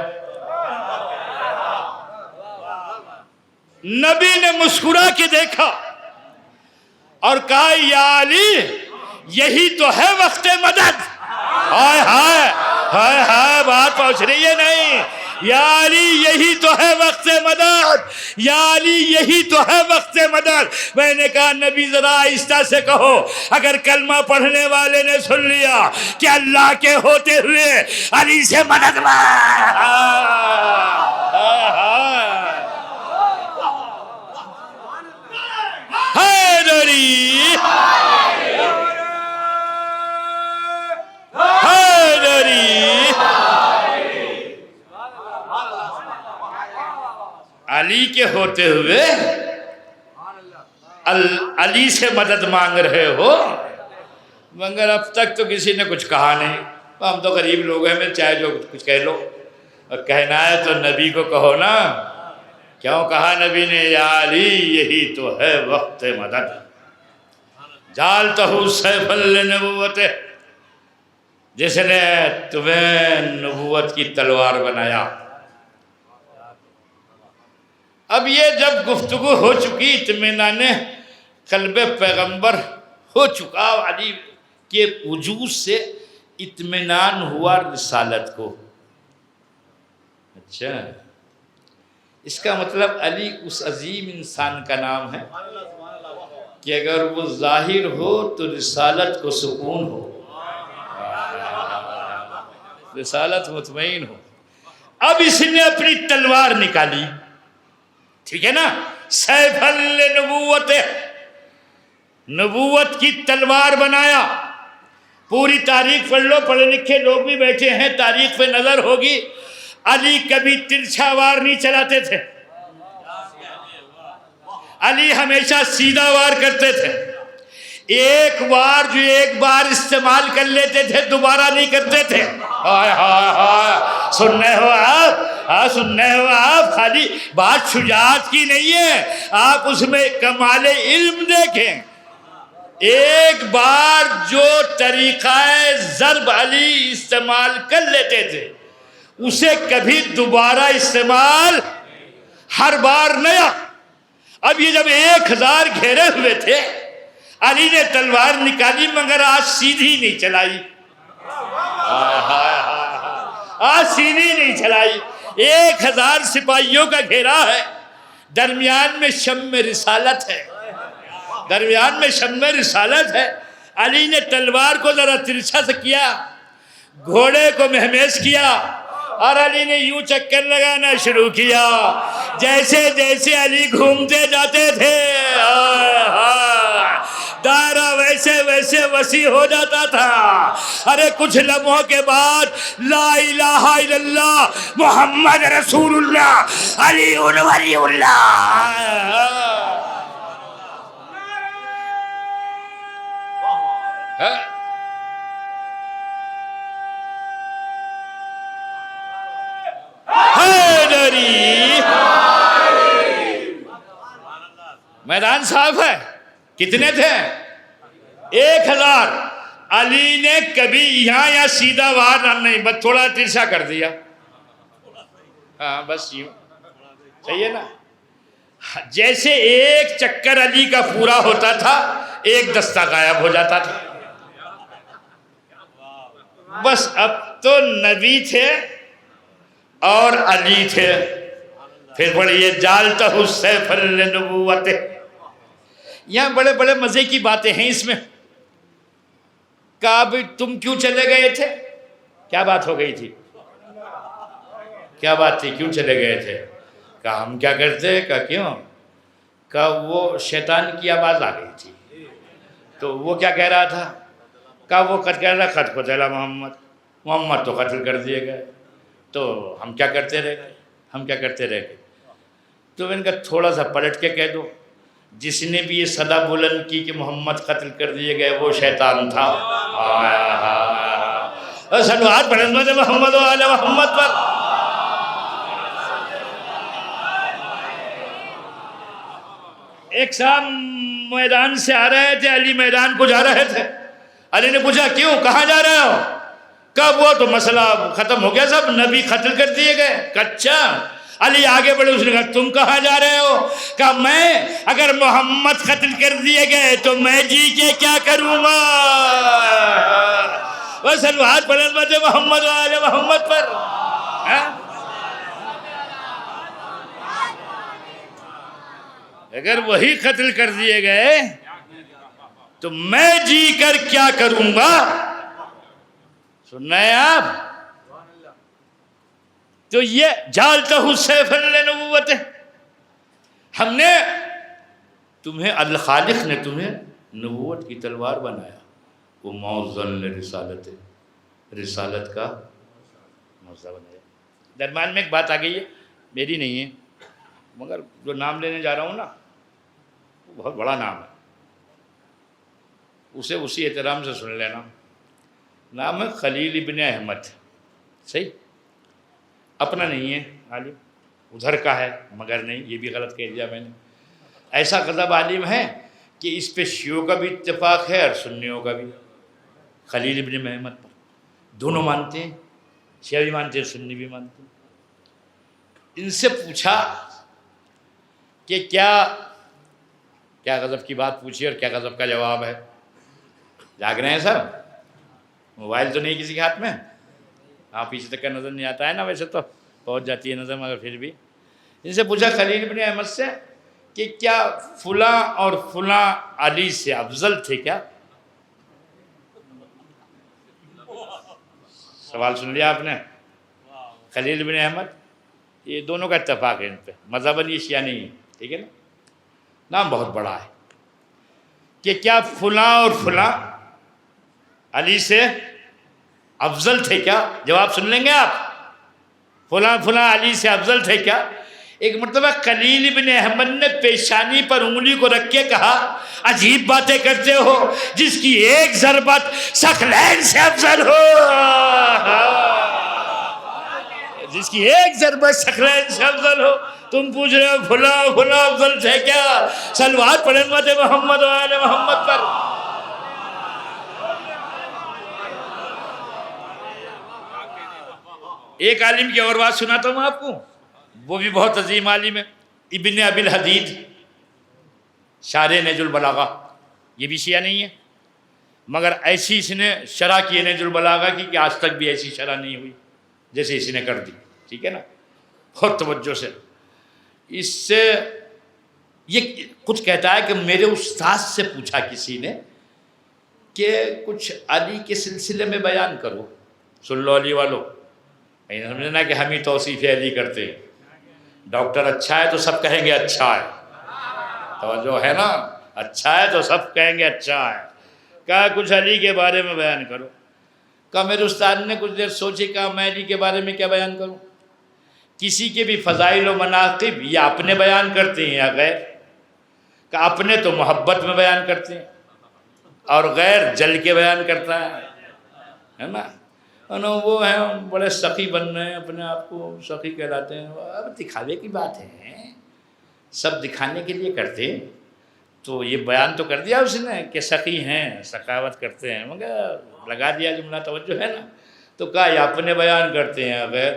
نبی نے مسکرا کے دیکھا اور کہا یا علی، یہی تو ہے وقت مدد۔ ہائے ہائے ہائے ہائے بات پہنچ رہی ہے نہیں. یا علی یہی تو ہے وقت مدد, یا علی یہی تو ہے وقت مدد. میں نے کہا نبی ذرا آہستہ سے کہو, اگر کلمہ پڑھنے والے نے سن لیا کہ اللہ کے ہوتے ہوئے علی سے مدد مانگ. حیدری حیدری علی کے ہوتے ہوئے علی سے مدد مانگ رہے ہو, مگر اب تک تو کسی نے کچھ کہا نہیں. ہم تو غریب لوگ ہیں, میں چاہے جو کچھ کہہ لو, اور کہنا ہے تو نبی کو کہو نا. کیوں کہا نبی نے یا علی یہی تو ہے وقت مدد. جعلتہ سیفا لنبوتہ, جس نے تمہیں نبوت کی تلوار بنایا. اب یہ جب گفتگو ہو چکی, اطمینان قلب پیغمبر ہو چکا, علی کے وجود سے اطمینان ہوا رسالت کو. اچھا, اس کا مطلب علی اس عظیم انسان کا نام ہے کہ اگر وہ ظاہر ہو تو رسالت کو سکون ہو, رسالت مطمئن ہو. اب اس نے اپنی تلوار نکالی, ٹھیک ہے نا, سیفا لنبوتہ, نبوت کی تلوار بنایا. پوری تاریخ پڑھ لو, پڑھے لکھے لوگ بھی بیٹھے ہیں, تاریخ پہ نظر ہوگی. علی کبھی ترچھا وار نہیں چلاتے تھے, علی ہمیشہ سیدھا وار کرتے تھے. ایک وار جو ایک بار استعمال کر لیتے تھے دوبارہ نہیں کرتے تھے. ہائے ہائے ہائے, سننے ہو آپ, ہاں سننے ہو آپ, خالی بات شجاعت کی نہیں ہے, آپ اس میں کمال علم دیکھیں. ایک بار جو طریقہ ضرب علی استعمال کر لیتے تھے اسے کبھی دوبارہ استعمال, ہر بار نیا. اب یہ جب 1000 گھیرے ہوئے تھے, علی نے تلوار نکالی مگر آج سیدھی نہیں چلائی. آج سیدھی نہیں چلائی. 1000 سپاہیوں کا گھیرا ہے, درمیان میں شم رسالت ہے, درمیان میں شم رسالت ہے. علی نے تلوار کو ذرا ترچھا سے کیا, گھوڑے کو مہمیز کیا, اور علی نے یوں چکر لگانا شروع کیا. جیسے جیسے علی گھومتے جاتے تھے دائرہ ویسے ویسے وسیع ہو جاتا تھا. ارے کچھ لمحوں کے بعد لا الہ الا اللہ محمد رسول اللہ علی ولی اللہ. حیدری, میدان صاف ہے. کتنے تھے؟ 1000. علی نے کبھی یہاں یا سیدھا وار نہیں, بس تھوڑا ترچھا کر دیا. ہاں بس یوں, صحیح ہے نا. جیسے ایک چکر علی کا پورا ہوتا تھا ایک دستہ غائب ہو جاتا تھا. بس اب تو نبی تھے اور علی تھے. پھر پڑھیے جعلتہ سیفا لنبوتہ. یہاں بڑے بڑے مزے کی باتیں ہیں اس میں. کہا بھی تم کیوں چلے گئے تھے؟ کیا بات ہو گئی تھی؟ کیا بات تھی, کیوں چلے گئے تھے؟ کہا ہم کیا کرتے. کہا کیوں؟ کہا وہ شیطان کی آواز آ گئی تھی. تو وہ کیا کہہ رہا تھا؟ کہا وہ کہہ رہا خط قتل محمد تو قتل کر دیے گئے, تو ہم کیا کرتے رہ گئے, ہم کیا کرتے رہ گئے. تو میں نے کہا تھوڑا سا پلٹ کے کہہ دو, جس نے بھی یہ صدا بلند کی کہ محمد قتل کر دیے گئے وہ شیطان تھا. صلوات پڑھ محمد و آل محمد پر. ایک صاحب میدان سے آ رہے تھے, علی میدان کو جا رہے تھے. علی نے پوچھا کیوں, کہاں جا رہے ہو؟ کب وہ تو مسئلہ ختم ہو گیا, سب نبی قتل کر دیے گئے. اچھا. علی آگے بڑھے, اس نے کہا تم کہاں جا رہے ہو؟ کہا میں اگر محمد قتل کر دیے گئے تو میں جی کے کیا کروں گا. وہ سلوات پڑھ امت محمد و آل محمد پر. اگر وہی قتل کر دیے گئے تو میں جی کر کیا کروں گا؟ سننا ہے آپ؟ تو یہ جالتہ سیفا لنبوتہ، ہم نے تمہیں، الخالق نے تمہیں نبوت کی تلوار بنایا، وہ موزن لرسالت، رسالت کا موزہ بنایا. درمیان میں ایک بات آ گئی ہے، میری نہیں ہے، مگر جو نام لینے جا رہا ہوں نا وہ بہت بڑا نام ہے، اسے اسی احترام سے سن لینا. نام ہے خلیل ابن احمد. صحیح، اپنا نہیں ہے عالم، ادھر کا ہے مگر نہیں، یہ بھی غلط کہہ دیا میں نے. ایسا غضب عالم ہے کہ اس پہ شیعوں کا بھی اتفاق ہے اور سنیوں کا بھی. خلیل ابن احمد پر دونوں مانتے ہیں، شیعہ بھی مانتے ہیں، سنی بھی مانتے ہیں. ان سے پوچھا کہ کیا غضب کی بات پوچھی اور کیا غضب کا جواب ہے. جاگ رہے ہیں سر؟ موبائل تو نہیں کسی کے ہاتھ میں؟ ہاں پیچھے تک کا نظر نہیں آتا ہے نا، ویسے تو پہنچ جاتی ہے نظر، مگر پھر بھی. ان سے پوچھا خلیل بن احمد سے کہ کیا فلاں اور فلاں علی سے افضل تھے کیا؟ سوال سن لیا آپ نے. خلیل بن احمد، یہ دونوں کا اتفاق ہے ان پہ، مذہباً یہ شیعہ نہیں ہے، ٹھیک ہے نا، نام بہت بڑا ہے. کہ کیا فلاں اور فلاں علی سے افضل تھے کیا؟ جواب سن لیں گے آپ. فلاں فلاں علی سے افضل تھے کیا؟ ایک مرتبہ خلیل بن احمد نے پیشانی پر انگلی کو رکھ کے کہا عجیب باتیں کرتے ہو، جس کی ایک ضربت ثقلین سے افضل ہو، جس کی ایک ضربت ثقلین سے افضل ہو. تم پوچھ رہے ہو فلاں فلاں افضل تھے کیا؟ صلوات پڑھیں امت محمد و آل محمد پر. ایک عالم کی اور بات سناتا ہوں آپ کو، وہ بھی بہت عظیم عالم ہے، ابن ابی الحدید، شارح نہج البلاغہ. یہ بھی شیعہ نہیں ہے، مگر ایسی اس نے شرح کی نہج البلاغہ کی کہ آج تک بھی ایسی شرح نہیں ہوئی جیسے اس نے کر دی. ٹھیک ہے نا، بہت توجہ سے. اس سے یہ کچھ کہتا ہے کہ میرے استاد سے پوچھا کسی نے کہ کچھ علی کے سلسلے میں بیان کرو. سن لو علی والو، نہیں سمجھنا کہ ہم ہی توصیف علی کرتے ہیں. ڈاکٹر اچھا ہے تو سب کہیں گے اچھا ہے، توجہ ہے نا، اچھا ہے تو سب کہیں گے اچھا ہے. کہا کچھ علی کے بارے میں بیان کرو. کہا میرے استاد نے کچھ دیر سوچے، کہا میں علی کے بارے میں کیا بیان کروں؟ کسی کے بھی فضائل و مناقب یا اپنے بیان کرتے ہیں یا غیر؟ کہ اپنے تو محبت میں بیان کرتے ہیں اور غیر جل کے بیان کرتا ہے نا. وہ ہیں بڑے سخی بن رہے ہیں، اپنے آپ کو سخی کہلاتے ہیں. اب دکھاوے کی بات ہے، سب دکھانے کے لیے کرتے ہیں. تو یہ بیان تو کر دیا اس نے کہ سخی ہیں، سخاوت کرتے ہیں، مگر لگا دیا جملہ، توجہ ہے نا. تو کہا یہ اپنے بیان کرتے ہیں غیر،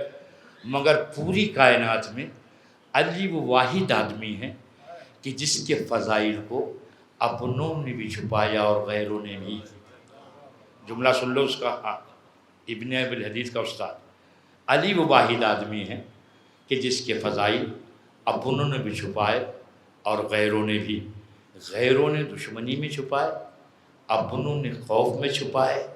مگر پوری کائنات میں علی وہ واحد آدمی ہے کہ جس کے فضائل کو اپنوں نے بھی چھپایا اور غیروں نے بھی. جملہ سن لو اس کا، ابن ابی الحدید کا استاد. علی وہ واحد آدمی ہے کہ جس کے فضائل اپنوں نے بھی چھپائے اور غیروں نے بھی. غیروں نے دشمنی میں چھپائے، اپنوں نے خوف میں چھپائے،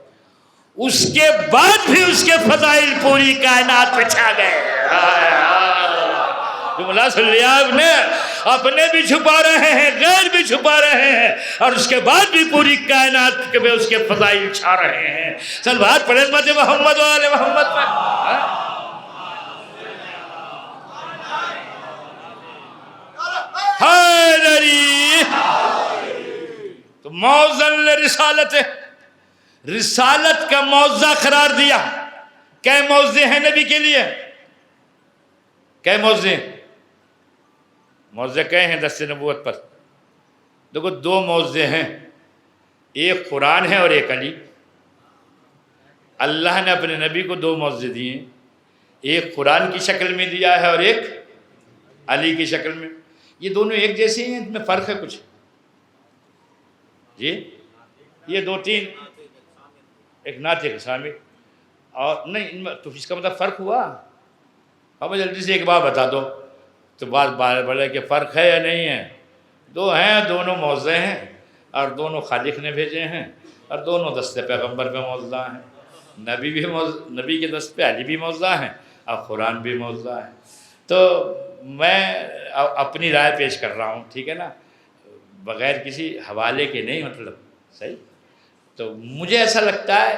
اس کے بعد بھی اس کے فضائل پوری کائنات پہ چھا گئے. جملہ سن لیا آپ نے، اپنے بھی چھپا رہے ہیں، غیر بھی چھپا رہے ہیں، اور اس کے بعد بھی پوری کائنات کے اس کے فضائل چھا رہے ہیں. صلوات پڑھیں امت محمد و آل محمد پر. حیدری تو موزن لرسالت، رسالت کا موضع قرار دیا. کئے موضع ہیں نبی کے لیے؟ کئے موضع؟ موضع کئے ہیں دست نبوت پر؟ دیکھو دو موضع ہیں، ایک قرآن ہے اور ایک علی. اللہ نے اپنے نبی کو دو موضع دیے ہیں، ایک قرآن کی شکل میں دیا ہے اور ایک علی کی شکل میں. یہ دونوں ایک جیسے ہیں، ان میں فرق ہے کچھ؟ جی یہ دو تین ایک نعت شامل اور نہیں تو اس کا مطلب فرق ہوا؟ اب جلدی سے ایک بات بتا دو تو بات بڑھے کہ فرق ہے یا نہیں ہے؟ دو ہیں، دونوں موضع ہیں اور دونوں خالق نے بھیجے ہیں اور دونوں دست پیغمبر پہ موضع ہیں. نبی کے دست پہ علی بھی موضع ہیں اور قرآن بھی موضع ہے. تو میں اپنی رائے پیش کر رہا ہوں، ٹھیک ہے نا، بغیر کسی حوالے کے نہیں، مطلب صحیح. تو مجھے ایسا لگتا ہے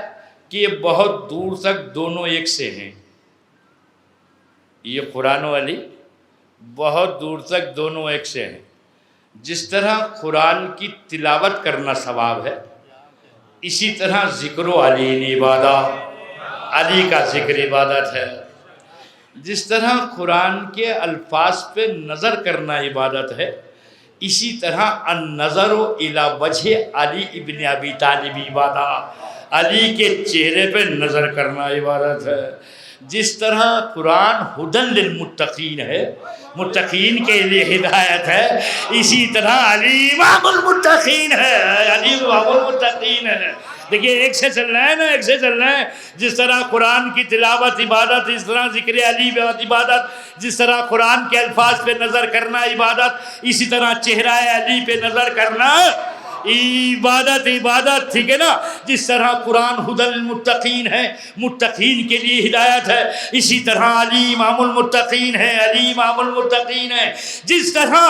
کہ یہ بہت دور تک دونوں ایک سے ہیں. یہ قرآن و علی بہت دور تک دونوں ایک سے ہیں. جس طرح قرآن کی تلاوت کرنا ثواب ہے، اسی طرح ذکر و علی عبادت، علی کا ذکر عبادت ہے. جس طرح قرآن کے الفاظ پہ نظر کرنا عبادت ہے، اسی طرح النظر الی وجہ علی ابن ابی طالب عبادت، علی کے چہرے پہ نظر کرنا عبادت ہے. جس طرح قرآن ہدن للمتقین ہے، متقین کے لیے ہدایت ہے، اسی طرح علی امام المتقین ہے، علی امام المتقین ہے. دیکھیے ایک سے چلنا ہے نا، ایک سے چلنا ہے. جس طرح قرآن کی تلاوت عبادت، اس طرح ذکر علی عبادت. جس طرح قرآن کے الفاظ پہ نظر کرنا عبادت، اسی طرح چہرہ علی پہ نظر کرنا عبادت، ٹھیک ہے نا. جس طرح قرآن ہدی للمتقین ہے، متقین کے لیے ہدایت ہے، اسی طرح علی امام المتقین ہے، علی امام المتقین ہے. جس طرح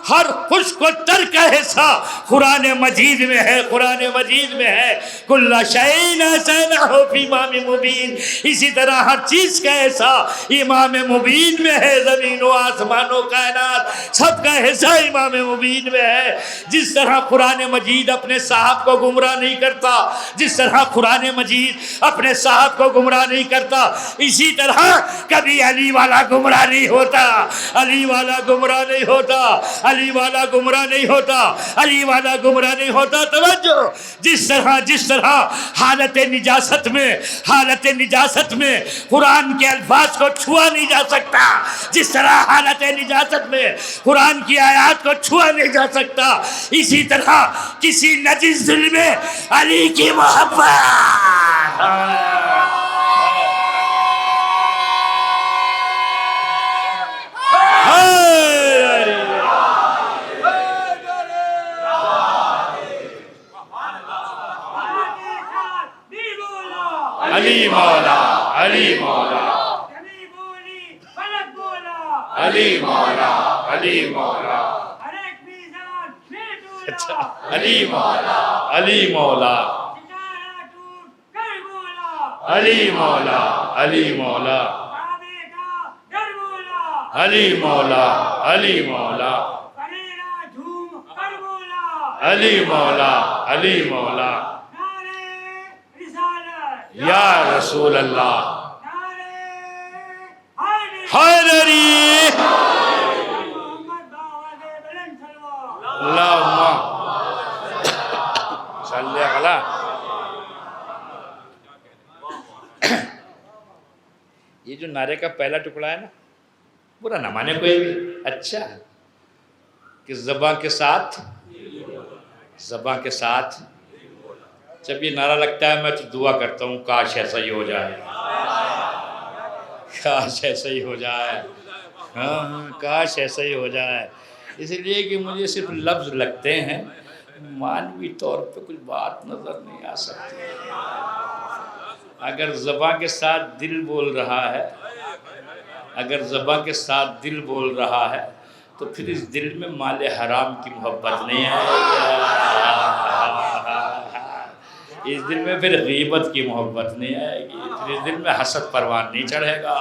ہر خشک و تر کا حصہ قرآن مجید میں ہے، قرآن مجید میں ہے، کل شیء احصیناہ فی امام مبین، اسی طرح ہر چیز کا حصہ امام مبین میں ہے. زمین و آسمان و کائنات سب کا حصہ امام مبین میں ہے. جس طرح قرآن مجید اپنے صاحب کو گمراہ نہیں کرتا، جس طرح قرآن مجید اپنے صاحب کو گمراہ نہیں کرتا، اسی طرح کبھی علی والا گمراہ نہیں ہوتا، علی والا گمراہ نہیں ہوتا، علی والا گمراہ نہیں ہوتا، علی والا گمراہ نہیں ہوتا. توجہ. جس طرح حالت نجاست میں قرآن کے الفاظ کو چھوا نہیں جا سکتا، جس طرح حالت نجاست میں قرآن کی آیات کو چھوا نہیں جا سکتا، اسی طرح کسی نجس دل میں علی کی محبت. علی مولا، علی مولا، علی مولا، علی مولا، علی مولا، علی مولا، علی مولا، علی مولا، علی مولا، علی مولا، علی مولا، علی مولا. یا رسول اللہ حیدری اللہم صلی علی. یہ جو نعرے کا پہلا ٹکڑا ہے نا، برا نہ مانے کوئی بھی، اچھا کہ زباں کے ساتھ جب یہ نعرہ لگتا ہے میں تو دعا کرتا ہوں کاش ایسا ہی ہو جائے، کاش ایسا ہی ہو جائے، ہاں کاش ایسا ہی ہو جائے. اس لیے کہ مجھے صرف لفظ لگتے ہیں، معنوی طور پہ کچھ بات نظر نہیں آ سکتی. اگر زباں کے ساتھ دل بول رہا ہے، اگر زباں کے ساتھ دل بول رہا ہے تو پھر اس دل میں مال حرام کی محبت نہیں ہے، اس دل میں پھر غیبت کی محبت نہیں آئے گی، پھر اس دل میں حسد پروان نہیں چڑھے گا،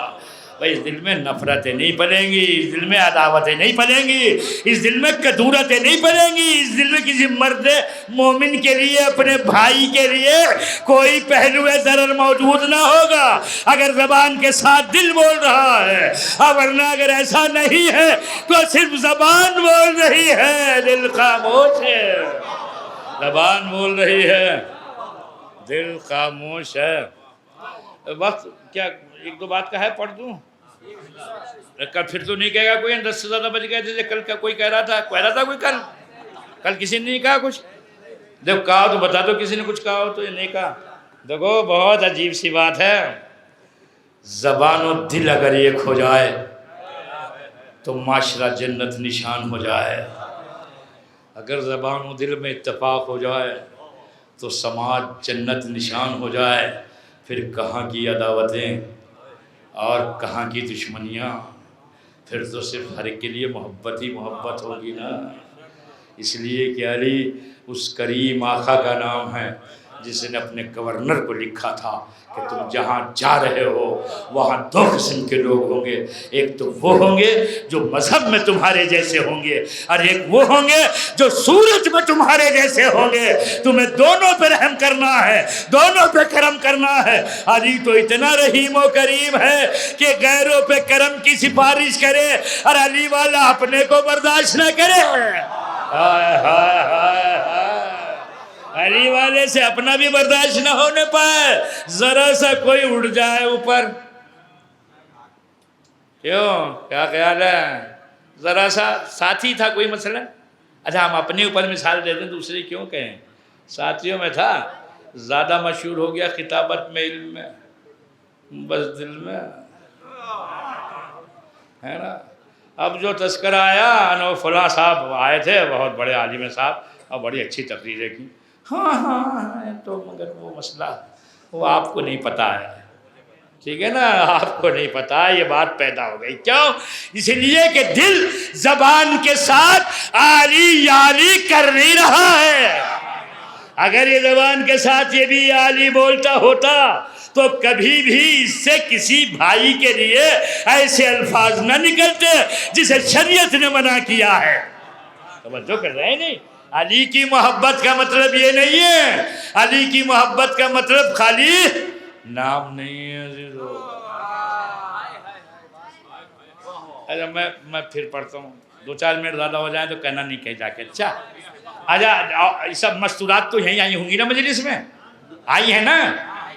بھائی اس دل میں نفرتیں نہیں پلیں گی، اس دل میں عداوتیں نہیں پلیں گی، اس دل میں کدورتیں نہیں پلیں گی، اس دل میں کسی مرد مومن کے لیے، اپنے بھائی کے لیے کوئی پہلو ضرر موجود نہ ہوگا اگر زبان کے ساتھ دل بول رہا ہے. ورنہ اگر ایسا نہیں ہے تو صرف زبان بول رہی ہے، دل خاموش ہے، زبان بول رہی ہے، دل خاموش ہے. وقت کیا ایک دو بات کا ہے پڑھ دوں؟ کل پھر تو نہیں کہے گا کوئی 10 سے زیادہ بج گئے تھے. کل کا کوئی کہہ رہا تھا کوئی کل کسی نے نہیں کہا کچھ؟ جب کہا تو بتا دو کسی نے کچھ کہا ہو تو. یہ نہیں کہا دیکھو بہت عجیب سی بات ہے، زبان و دل اگر ایک ہو جائے تو معاشرہ جنت نشان ہو جائے، اگر زبان و دل میں اتفاق ہو جائے تو سماج جنت نشان ہو جائے، پھر کہاں کی عداوتیں اور کہاں کی دشمنیاں، پھر تو صرف ہر ایک کے لیے محبت ہی محبت ہوگی نا۔ اس لیے کہ علی اس کریم آقا کا نام ہے جس نے اپنے گورنر کو لکھا تھا کہ تم جہاں جا رہے ہو وہاں دو قسم کے لوگ ہوں گے، ایک تو وہ ہوں گے جو مذہب میں تمہارے جیسے ہوں گے، اور ایک وہ ہوں گے جو صورت میں تمہارے جیسے ہوں گے، تمہیں دونوں پہ رحم کرنا ہے، دونوں پہ کرم کرنا ہے۔ علی تو اتنا رحیم و کریم ہے کہ غیروں پہ کرم کی سفارش کرے اور علی والا اپنے کو برداشت نہ کرے۔ ہائے ہائے ہائے ہائے، علی والے سے اپنا بھی برداشت نہ ہونے پائے، ذرا سا کوئی اڑ جائے اوپر، کیوں کیا خیال ہے؟ ذرا سا ساتھی تھا کوئی مسئلہ، اچھا ہم اپنے اوپر مثال دے دیں، دوسری کیوں کہیں، ساتھیوں میں تھا، زیادہ مشہور ہو گیا خطابت میں، علم میں، بس دل میں ہے نا۔ اب جو تذکرہ آیا انو فلاں صاحب آئے تھے، بہت بڑے عالم صاحب، اور بڑی اچھی تقریریں کی، ہاں ہاں تو مگر وہ مسئلہ وہ آپ کو نہیں پتہ ہے، ٹھیک ہے نا، آپ کو نہیں پتہ، یہ بات پیدا ہو گئی، کیوں؟ اس لیے کہ دل زبان کے ساتھ علی یالی کر نہیں رہا ہے۔ اگر یہ زبان کے ساتھ یہ بھی علی بولتا ہوتا تو کبھی بھی اس سے کسی بھائی کے لیے ایسے الفاظ نہ نکلتے جسے شریعت نے منع کیا ہے۔ توجہ کر رہے ہیں نہیں؟ علی کی محبت کا مطلب یہ نہیں ہے، علی کی محبت کا مطلب خالی نام نہیں ہے عزیزو۔ اچھا میں پھر پڑھتا ہوں، 2-4 منٹ زیادہ ہو جائیں تو کہنا نہیں کہیں جا کے، اچھا آجا، سب مستورات تو یہیں آئی ہوں گی نا مجلس میں، آئی ہیں نا؟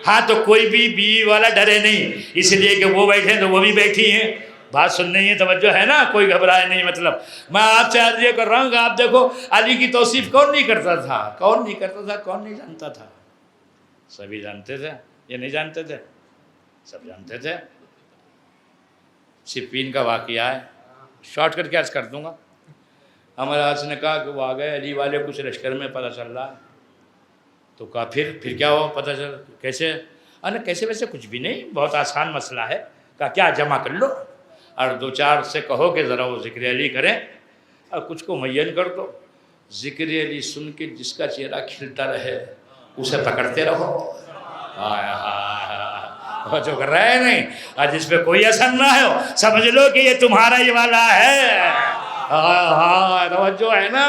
ہاں تو کوئی بھی بیوی والا ڈرے نہیں، اس لیے کہ وہ بیٹھے تو وہ بھی بیٹھی ہیں، بات سننے ہی توجہ ہے نا، کوئی گھبرائے نہیں۔ مطلب میں آپ سے عرض یہ کر رہا ہوں کہ آپ دیکھو علی کی توصیف کون نہیں کرتا تھا، کون نہیں کرتا تھا، کون نہیں جانتا تھا؟ سبھی جانتے تھے، یہ نہیں جانتے تھے، سب جانتے تھے۔ صفین کا واقعہ ہے، شارٹ کر کے عرض کر دوں گا۔ ہمارے آج نے کہا کہ وہ آ گئے علی والے، کچھ لشکر میں پتہ چل رہا ہے، تو کہا پھر کیا ہوا، پتہ چل کیسے؟ کیسے ویسے کچھ بھی نہیں، بہت آسان مسئلہ ہے۔ کہا کیا، جمع کر لو اور 2-4 سے کہو کہ ذرا وہ ذکر علی کریں اور کچھ کو معین کر دو، ذکر علی سن کے جس کا چہرہ کھلتا رہے اسے پکڑتے رہو۔ جو کر رہے ہیں نہیں، اور جس پہ کوئی اثر نہ ہو سمجھ لو کہ یہ تمہارا ہی والا ہے۔ ہاں توجہ ہے نا،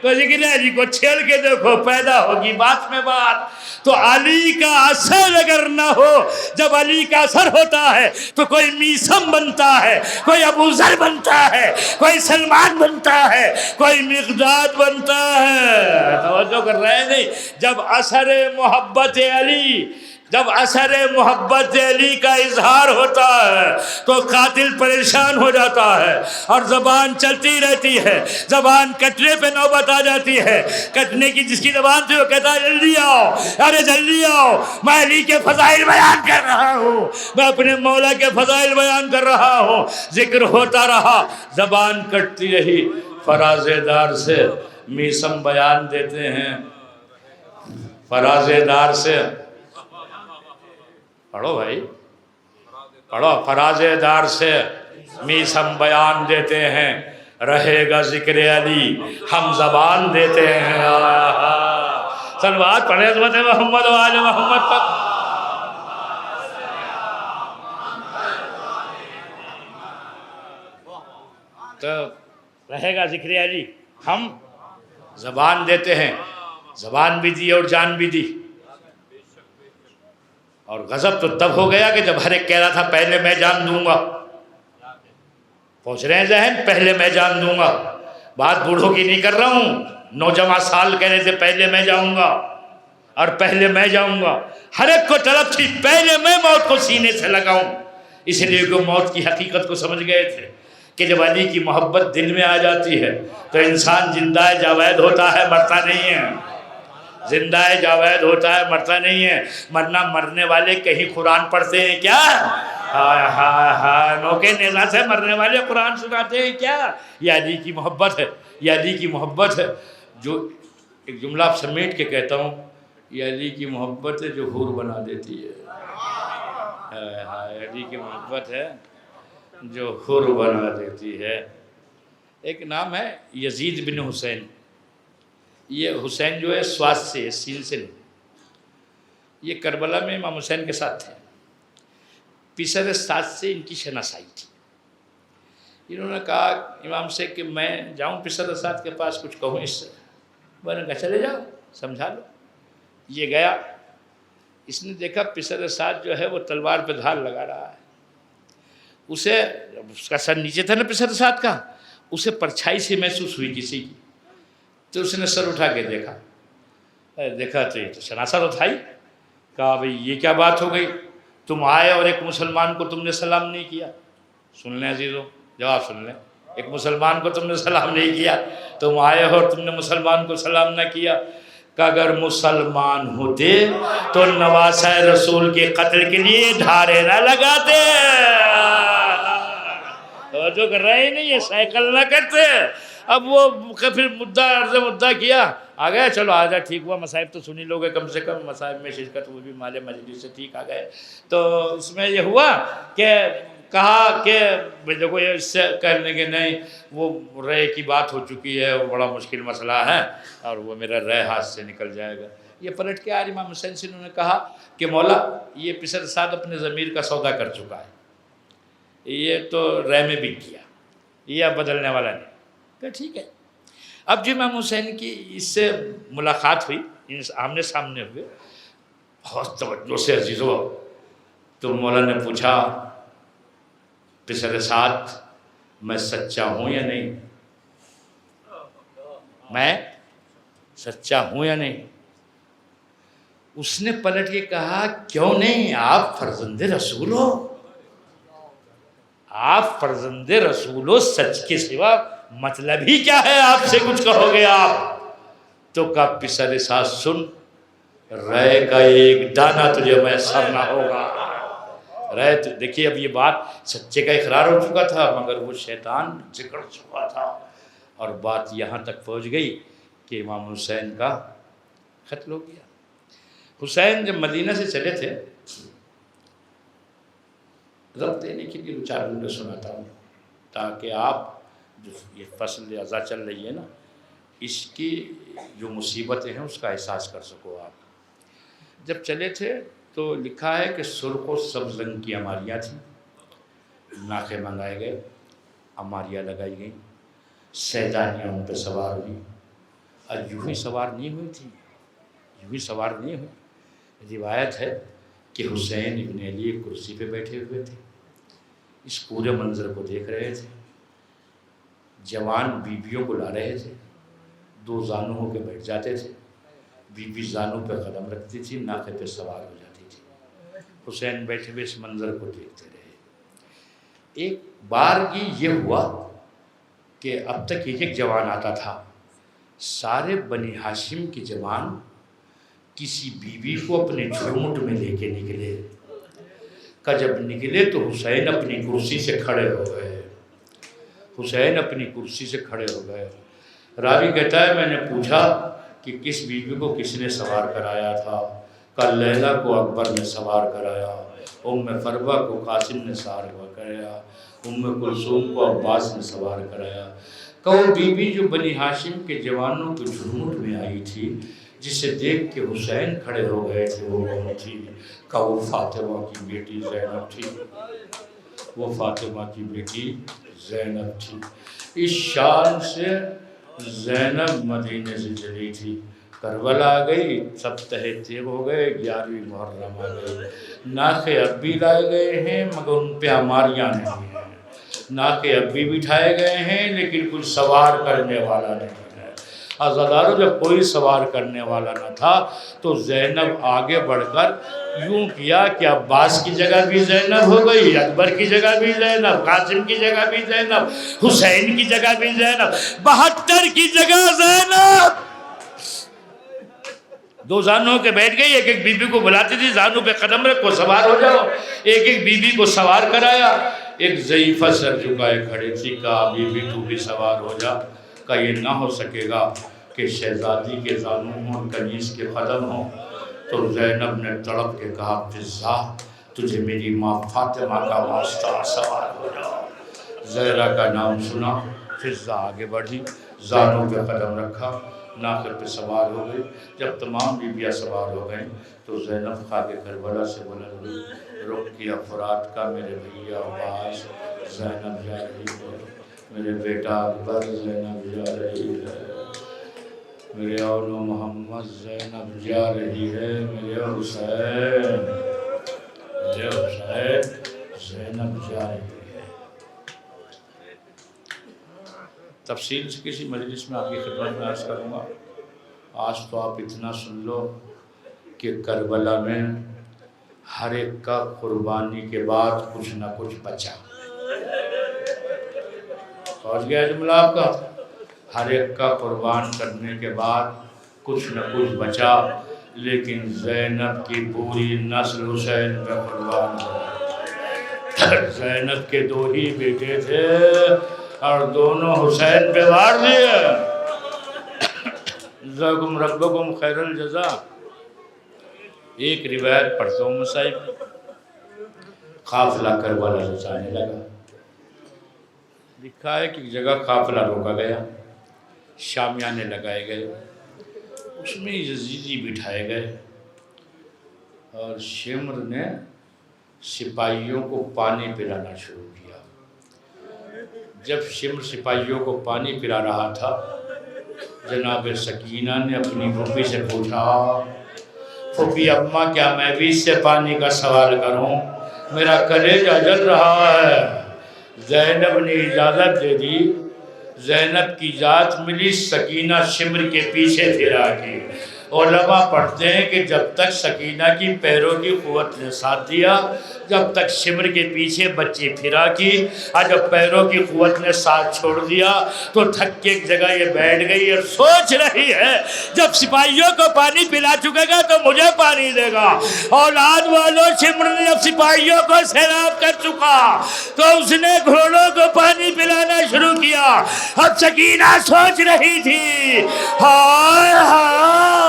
تو ذکر علی کو چھیڑ کے دیکھو، پیدا ہوگی بات میں بات۔ تو علی کا اثر اگر نہ ہو، جب علی کا اثر ہوتا ہے تو کوئی میثم بنتا ہے، کوئی ابو ذر بنتا ہے، کوئی سلمان بنتا ہے، کوئی مقداد بنتا ہے۔ توجہ کر رہے ہیں نہیں؟ جب اثر محبت علی، جب اثر محبت علی کا اظہار ہوتا ہے تو قاتل پریشان ہو جاتا ہے اور زبان چلتی رہتی ہے، زبان کٹنے پہ نوبت آ جاتی ہے، کٹنے کی جس کی زبان تھی وہ کہتا ہے جلدی آؤ، ارے جلدی آؤ، میں علی کے فضائل بیان کر رہا ہوں، میں اپنے مولا کے فضائل بیان کر رہا ہوں۔ ذکر ہوتا رہا، زبان کٹتی رہی، فرازے دار سے میثم بیان دیتے ہیں، فرازے دار سے، پڑھو بھائی پڑھو، فرازے دار سے میثم بیان دیتے ہیں، رہے گا ذکر علی ہم زبان دیتے ہیں۔ صلوات پڑھیں حضرت محمد و آل محمد پر۔ تو رہے گا ذکر علی ہم زبان دیتے ہیں، زبان بھی دی اور جان بھی دی۔ اور غضب تو تب ہو گیا کہ جب ہر ایک کہہ رہا تھا پہلے میں جان دوں گا، پہنچ رہے ہیں ذہن، پہلے میں جان دوں گا، بات بوڑھوں کی نہیں کر رہا ہوں، نوجوان سال کہہ رہے تھے پہلے میں جاؤں گا اور پہلے میں جاؤں گا، ہر ایک کو طلب تھی پہلے میں موت کو سینے سے لگاؤں، اس لیے کہ موت کی حقیقت کو سمجھ گئے تھے کہ جب علی کی محبت دل میں آ جاتی ہے تو انسان زندہ جاوید ہوتا ہے، مرتا نہیں ہے۔ زندہ ہے جاوید ہوتا ہے مرتا نہیں ہے، مرنا مرنے والے کہیں قرآن پڑھتے ہیں کیا؟ ہائے ہائے ہائے، نوکے نیزہ سے مرنے والے قرآن سناتے ہیں کیا؟ یہ علی کی محبت ہے، یہ علی کی محبت ہے۔ جو ایک جملہ آپ سمیٹ کے کہتا ہوں، یہ علی کی محبت ہے جو حور بنا دیتی ہے۔ ہائے ہائے، علی کی محبت ہے جو حور بنا دیتی ہے۔ ایک نام ہے یزید بن حسین، یہ حسین جو ہے سوات سے، سین سے نہیں، یہ کربلا میں امام حسین کے ساتھ تھے، پسر سات سے ان کی شناسائی تھی۔ انہوں نے کہا امام سے کہ میں جاؤں پسر سات کے پاس کچھ کہوں اس سے، میں نے کہا چلے جاؤ سمجھا لو۔ یہ گیا، اس نے دیکھا پسر سات جو ہے وہ تلوار پہ دھار لگا رہا ہے، اسے اس کا سر نیچے تھا نا پسر سات کا، اسے پرچھائی سے محسوس ہوئی کسی کی، تو اس نے سر اٹھا کے دیکھا تو یہ تو شناسا تو تھا ہی۔ کہا بھئی یہ کیا بات ہو گئی، تم آئے اور ایک مسلمان کو تم نے سلام نہیں کیا؟ سن لیں عزیزوں، جواب سن لیں، ایک مسلمان کو تم نے سلام نہیں کیا، تم آئے ہو اور تم نے مسلمان کو سلام نہ کیا۔ کہ اگر مسلمان ہوتے تو نواسہ رسول کے قتل کے لیے ڈھارے نہ لگاتے، جو کر رہے ہی نہیں ہے، سائیکل نہ کرتے۔ اب وہ پھر مدعا کیا، آ گئے، چلو آ جا، ٹھیک ہوا، مصائب تو سنی لوگے کم سے کم، مصائب میں شرکت، وہ بھی مال مجلس سے ٹھیک آ گئے۔ تو اس میں یہ ہوا کہ کہا کہ دیکھو یہ اس سے کہنے کے نہیں، وہ رے کی بات ہو چکی ہے، وہ بڑا مشکل مسئلہ ہے اور وہ میرا رے ہاتھ سے نکل جائے گا۔ یہ پلٹ کے آج امام حسین سے انہوں نے کہا کہ مولا یہ پسر سعد اپنے ضمیر کا سودا کر چکا ہے، یہ تو رے میں بک گیا، یہ اب بدلنے والا نہیں۔ کہ ٹھیک ہے۔ اب جو امام حسین کی اس سے ملاقات ہوئی، آمنے سامنے ہوئے، بہت توجہ سے عزیزو، تو مولا نے پوچھا پسر سعد میں سچا ہوں یا نہیں، میں سچا ہوں یا نہیں؟ اس نے پلٹ کے کہا کیوں نہیں، آپ فرزند رسول ہو، آپ فرزند رسول ہو، سچ کے سوا مطلب ہی کیا ہے آپ سے کچھ کہو گے آپ؟ تو کہا پسر سعد سن، رے کا ایک دانہ تجھے میسر نہ ہوگا۔ رے تو دیکھیے اب یہ بات سچے کا اقرار ہو چکا تھا، مگر وہ شیطان جکڑ چکا تھا، اور بات یہاں تک پہنچ گئی کہ امام حسین کا قتل ہو گیا۔ حسین جب مدینہ سے چلے تھے، رب دینے کے لیے دو چار جملے سناتا ہوں تاکہ آپ جو یہ فصل ازا چل رہی ہے نا، اس کی جو مصیبتیں ہیں اس کا احساس کر سکو آپ۔ جب چلے تھے تو لکھا ہے کہ سرخ و سبز رنگ کی عماریاں تھیں، ناخے منگائے گئے، عماریاں لگائی گئیں، سیدانیاں ان پہ سوار ہوئی، اور یوں ہی سوار نہیں ہوئی تھی، یوں ہی سوار نہیں ہوئی۔ روایت ہے کہ حسین ابن علی ایک کرسی پہ بیٹھے ہوئے تھے، اس پورے منظر کو دیکھ رہے تھے، جوان بیویوں کو لا رہے تھے، دو زانوں ہو کے بیٹھ جاتے تھے، بیوی زانوں پہ قدم رکھتی تھی، ناقے پہ سوار ہو جاتی تھی، حسین بیٹھے ہوئے اس منظر کو دیکھتے رہے۔ ایک بار یہ ہوا کہ اب تک ایک جوان آتا تھا، سارے بنی ہاشم کے جوان کسی بیوی کو اپنے جھرمٹ میں لے کے نکلے، کہ جب نکلے تو حسین اپنی کرسی سے کھڑے ہو گئے، حسین اپنی کرسی سے کھڑے ہو گئے۔ راوی کہتا ہے میں نے پوچھا کہ کس بیوی کو کس نے سوار کرایا تھا؟ کہ لیلا کو اکبر نے سوار کرایا، فروا کو قاسم نے سوار کرایا، کلثوم کو عباس نے سوار کرایا۔ کہ وہ بیوی جو بنی ہاشم کے جوانوں کے جھرمٹ میں آئی تھی، جسے دیکھ کے حسین کھڑے ہو گئے تھے، وہ کون تھی؟ کہ وہ فاطمہ کی بیٹی زینب تھی، وہ فاطمہ کی بیٹی زینب تھی۔ اس شان سے زینب مدینے سے چلی تھی، کربلا آ گئی، سب تہے تیغ ہو گئے، 11ویں محرم آ گئی، ناخے اب بھی لائے گئے ہیں مگر ان پہ عماریاں نہیں ہیں، ناخے اب بھی بٹھائے گئے ہیں لیکن کچھ سوار کرنے والا نہیں ہے۔ عزادارو جب کوئی سوار کرنے والا نہ تھا تو زینب آگے بڑھ کر یوں کیا کہ عباس کی جگہ بھی زینب ہو گئی، اکبر کی جگہ بھی زینب، قاسم کی جگہ بھی زینب، حسین کی جگہ بھی زینب، 72 کی جگہ زینب، دو زانوں کے بیٹھ گئی، ایک ایک بی بی کو بلاتی تھی، زانوں پہ قدم رکھو سوار ہو جاؤ، ایک ایک بی بی کو سوار کرایا۔ ایک ضعیفہ سر جھکائے کھڑی تھی، کہا بی بی تو بھی سوار ہو جا، کہا یہ نہ ہو سکے گا کہ شہزادی کے زانوں ہوں، کنیز کے قدم ہوں۔ تو زینب نے تڑپ کے کہا فضا تجھے میری ماں فاطمہ کا واسطہ، سوار ہو جاؤ۔ زہرا کا نام سنا، فضا آگے بڑھی، زانوں پہ قدم رکھا، ناقے پہ سوار ہو گئی۔ جب تمام بیویاں سوار ہو گئیں تو زینب خاک کربلا سے بلند ہوئی، رخ کیا فرات کا، میرے بھیا عباس زینب جا رہی ہے، میرے بیٹا اکبر زینب جا رہی ہے، میرے اولو محمد زینب جا رہی ہے، میرے حسین زینب جا رہی ہے۔ تفصیل سے کسی مجلس میں آپ کی خدمت میں عرض کروں گا۔ آج تو آپ اتنا سن لو کہ کربلا میں ہر ایک کا قربانی کے بعد کچھ نہ کچھ بچا۔ سمجھ گیا جملہ آپ کا؟ ہر ایک کا قربان کرنے کے بعد کچھ نہ کچھ بچا، لیکن زینب کی پوری نسل حسین پہ قربان ہو۔ زینب کے دو ہی بیٹے تھے اور دونوں حسین پہ وار دیے۔ جزاکم ربکم خیر الجزا۔ ایک روایت پڑھتا ہوں مصائب۔ قافلہ کربلا سے جانے لگا، لکھا ہے کہ ایک جگہ قافلہ روکا گیا، شامیانے لگائے گئے، اس میں یزیدی بٹھائے گئے، اور شمر نے سپاہیوں کو پانی پلانا شروع کیا۔ جب شمر سپاہیوں کو پانی پلا رہا تھا، جناب سکینہ نے اپنی پھوپھی سے پوچھا، پھوپھی اماں کیا میں بھی اس سے پانی کا سوال کروں؟ میرا کلیجہ جل رہا ہے۔ زینب نے اجازت دے دی۔ زینب کی ذات ملی، سکینہ شمر کے پیچھے پھرا کی۔ علماء پڑھتے ہیں کہ جب تک سکینہ کی پیروں کی قوت نے ساتھ دیا، جب تک شمر کے پیچھے بچی پھرا کی، اور جب پیروں کی قوت نے ساتھ چھوڑ دیا تو تھک کے ایک جگہ یہ بیٹھ گئی اور سوچ رہی ہے جب سپاہیوں کو پانی پلا چکے گا تو مجھے پانی دے گا۔ اولاد والوں، شمر نے جب سپاہیوں کو سیراب کر چکا تو اس نے گھوڑوں کو پانی پلانا شروع کیا۔ اب سکینہ سوچ رہی تھی، ہائے ہائے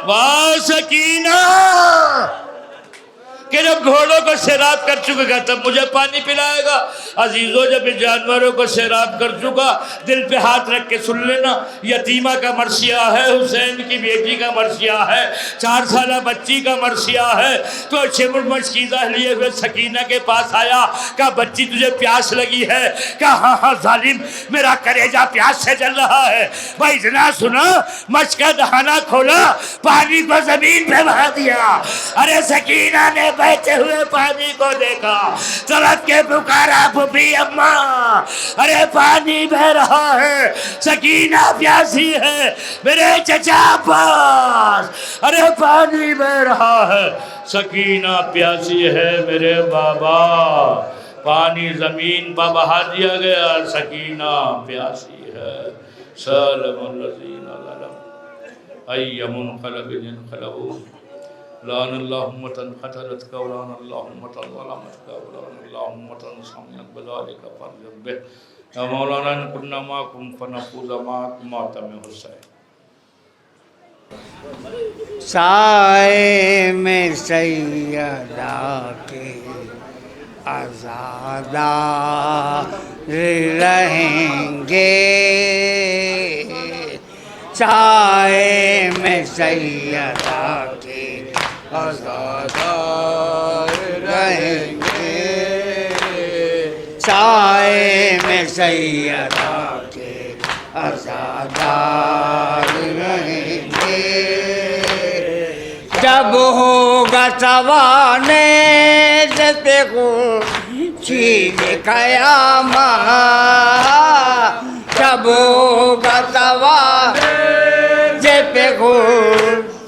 واہ سکینہ، کہ جب گھوڑوں کو سیراب کر چکے گا تب مجھے پانی پلائے گا۔ عزیزوں، جب ان جانوروں کو سیراب کر چکا، دل پہ ہاتھ رکھ کے سن لینا، یتیمہ کا مرثیہ ہے، حسین کی بیٹی کا مرثیہ ہے، 4 سالہ بچی کا مرثیہ ہے۔ تو شمر مشکیزہ لیے ہوئے سکینہ کے پاس آیا، کہا بچی تجھے پیاس لگی ہے؟ کہا ہاں ہاں ظالم، میرا کلیجہ پیاس سے جل رہا ہے۔ بھائی اتنا سنا، مچھ کا دہانہ کھولا، پانی کو زمین پہ بہا دیا۔ ارے سکینہ نے بہتے ہوئے پانی کو دیکھا، تڑپ کے پکارا پھوپھی اماں، ارے پانی بہ رہا ہے، سکینہ پیاسی ہے، میرے چچا عباس، ارے پانی بہ رہا ہے، سکینہ پیاسی ہے، میرے بابا۔ پانی زمین پر بہا دیا گیا، سکینہ پیاسی ہے۔ سلم الذین ظلموا ای منقلب انقلبوا، لعن اللہ امة قتلتك ولعن اللہ امة ظلمتك ولعن اللہ امة سمعت بذلك فارجع به۔ یا مولانا ان كنا معكم فنفوز معكم ماتم حسین۔ سائے میں سیدہ کے آزادار رہیں گے، سائے میں سیدہ کے آزادار رہیں گے، سائے میں سیدہ کے آزادار رہیں گے۔ جب ہوگا سوانے جیسے چین قیامت، جب ہوگا سوانے جیسے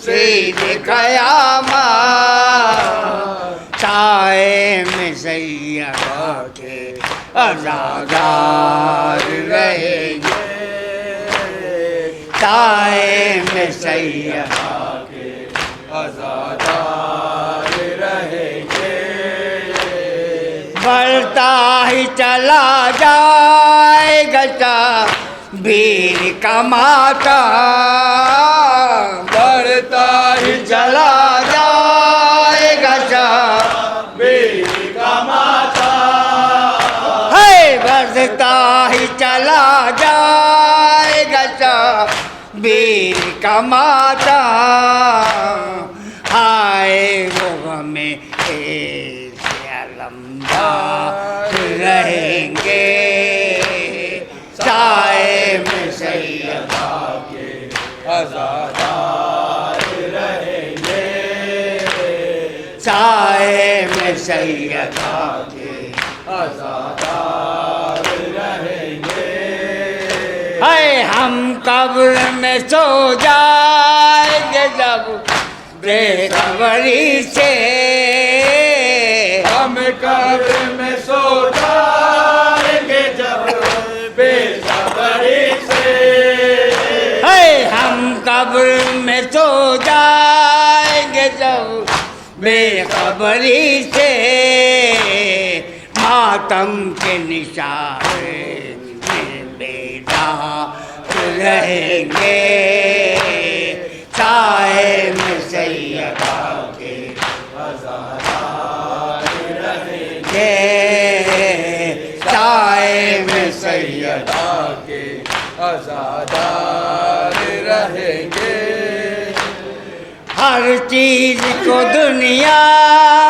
چین قیامت، سائے میں سیدہ کے آزادار رہیں گے، سائے میں سیدہ کے عزادار رہیں گے بڑھتا ہی چلا جائے گا بیر کا ماتا بڑھتا ہی چلا جائے گا بیوی کا ماتا ہے بڑھتا ہی چلا جائے گا بیر کا ماتا ہائے وہ ہمیں ایسے علمدار رہیں گے سائے میں سیدہ کے عزادار رہیں گے سائے میں سیدہ کے عزادار رہیں گے ہے ہم قبر میں سو جائیں گے جب بے خبری سے ہم قبر میں سو جائیں گے جب بے خبری سے ہے ہم قبر میں سو جائیں گے جب بے خبری سے ماتم کے نشانے میں بیدار رہیں گے سائے میں سیدہ کے عزادار رہیں گے سائے میں سیدہ سیدہ کے عزادار رہیں گے ہر چیز کو دنیا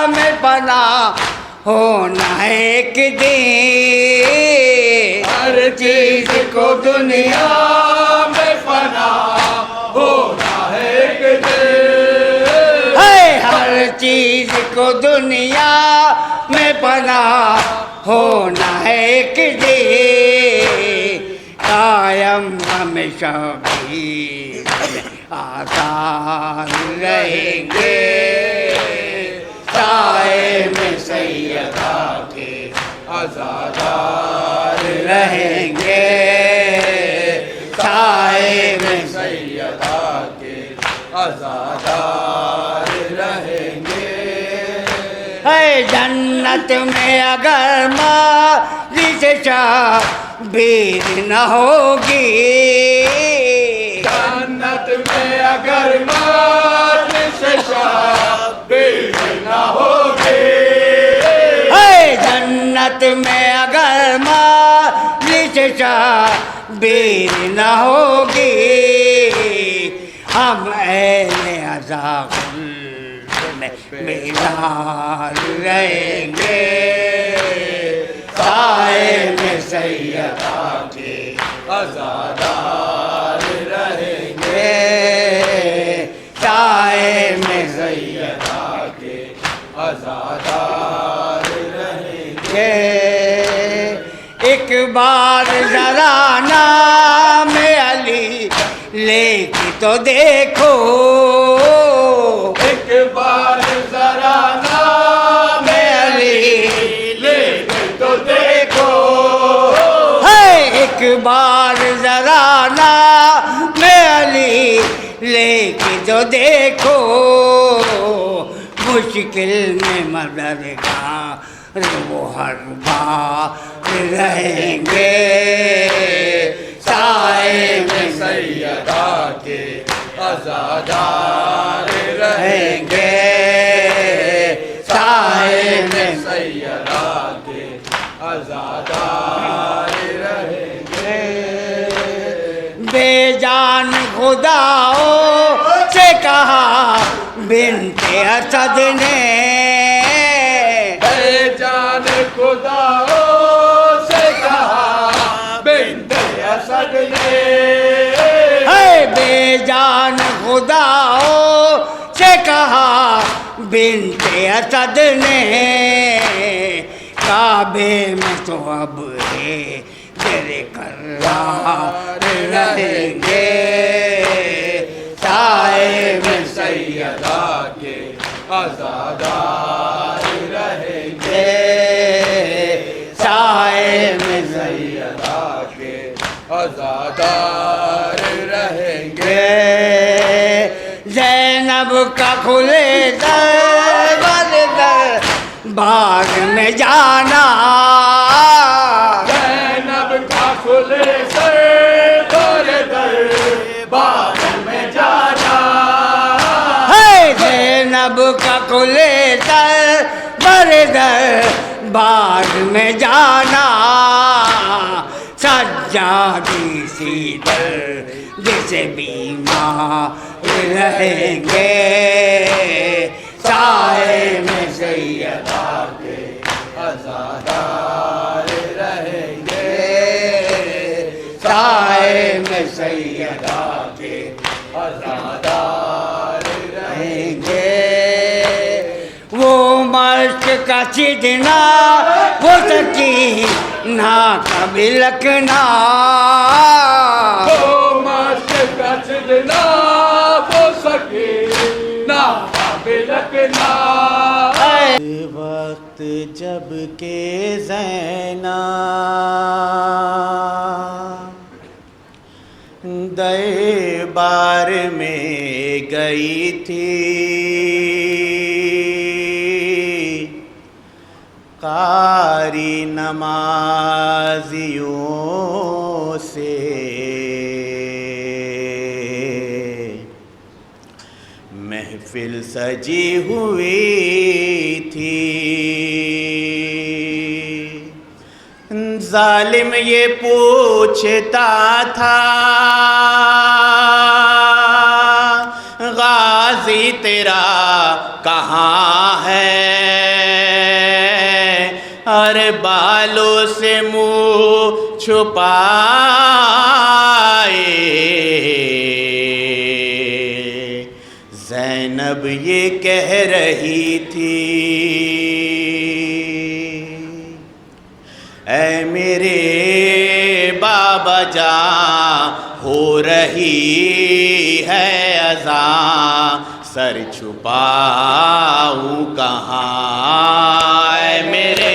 میں پناہ ہونا ہے ایک دن ہر چیز کو دنیا میں فنا ہونا ہے ایک دن ہے ہر چیز کو دنیا میں پناہ ہونا ہے ایک دن قائم ہمیشہ بھی آزاد رہیں گے سائے میں سیدہ کے عزادار رہیں گے سائے میں سیدہ کے عزادار رہیں گے ہے جنت میں اگر ماضی سے شبیر نہ ہوگی جنت میں اگر موت سے شبیر نہ ہوگی ہے جنت میں اگر ماضی سے شبیر نہ ہوگی ہم اہل عذاب میں بیدار رہیں گے سائے میں سیدہ کے عزادار رہیں گے سائے میں سیدہ کے عزادار رہیں گے ایک بار ذرا نام علی لے کے تو دیکھو ایک بار ذرا نام علی لے کے تو دیکھو ہے ایک بار ذرا نام علی لے کے تو دیکھو مشکل میں مددگار وہ ہر بار رہیں گے سائے میں سیدہ کے عزادار رہیں رہیں گے سائے میں سیدہ کے عزادار رہیں گے بے جان خداؤں سے کہا بنت اسد نے بے جان خدا سے کہا بنت اسد نے ہے بے جان خداؤں سے کہا بنت اسد نے کعبے میں تو اب ہے تیرے کرار رہیں گے سائے میں سیدہ کے عزادار رہیں گے سائے میں سیدہ کے عزادار رہیں زینب کا کھلے در بر در باغ میں جانا زینب کا کھلے سر در در باغ میں جانا ہے زینب کا کھلے در بر در باغ میں جانا سجادی سی در جسے بیمار رہیں گے سائے میں سیدہ کے عزادار رہیں گے سائے میں سیدہ کے عزادار رہیں گے وہ مشق کا چدنا وہ سکینہ کا بلکنا وہ مشق کا چدنا وہ سکینہ کا بلکنا وقت جب کہ زینب دربار میں گئی تھی قاری نمازیوں سے محفل سجی ہوئی تھی ظالم یہ پوچھتا تھا غازی تیرا کہاں ہے اور بالوں سے منہ چھپائے زینب یہ کہہ رہی تھی اے میرے بابا جان ہو رہی ہے اذان سر چھپاؤں کہاں اے میرے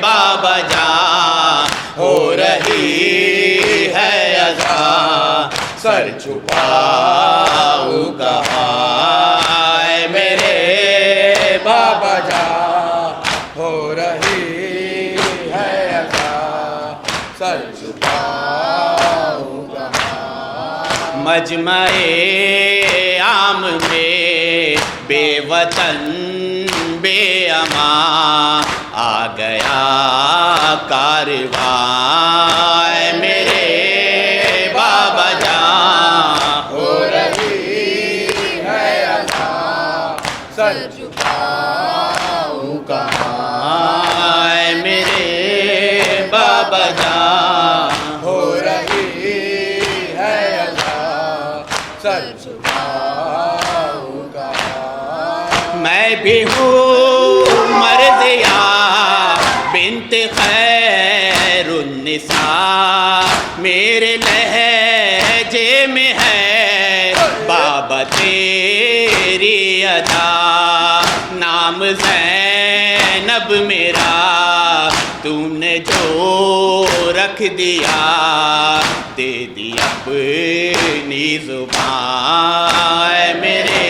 بابا جان ہو رہی ہے اذان سر چھپاؤں کہاں اے میرے بابا جان ہو رہی ہے عزا سر چھپاؤں کہاں مجمع عام میں بے وطن بے امان آ گیا کارواں اے میرے بابا جان ہو رہی ہے عزا سر چھپاؤں کہاں اے میرے بابا جان ہو رہی ہے عزا سر چھپاؤں کہاں میں بھی ہوں مرضیہ بنت خیر النساء میرے لہجے میں ہے بابا تیری ادا نام زینب میرا تم نے جو رکھ دیا دے دیا اپنی زبان اے میرے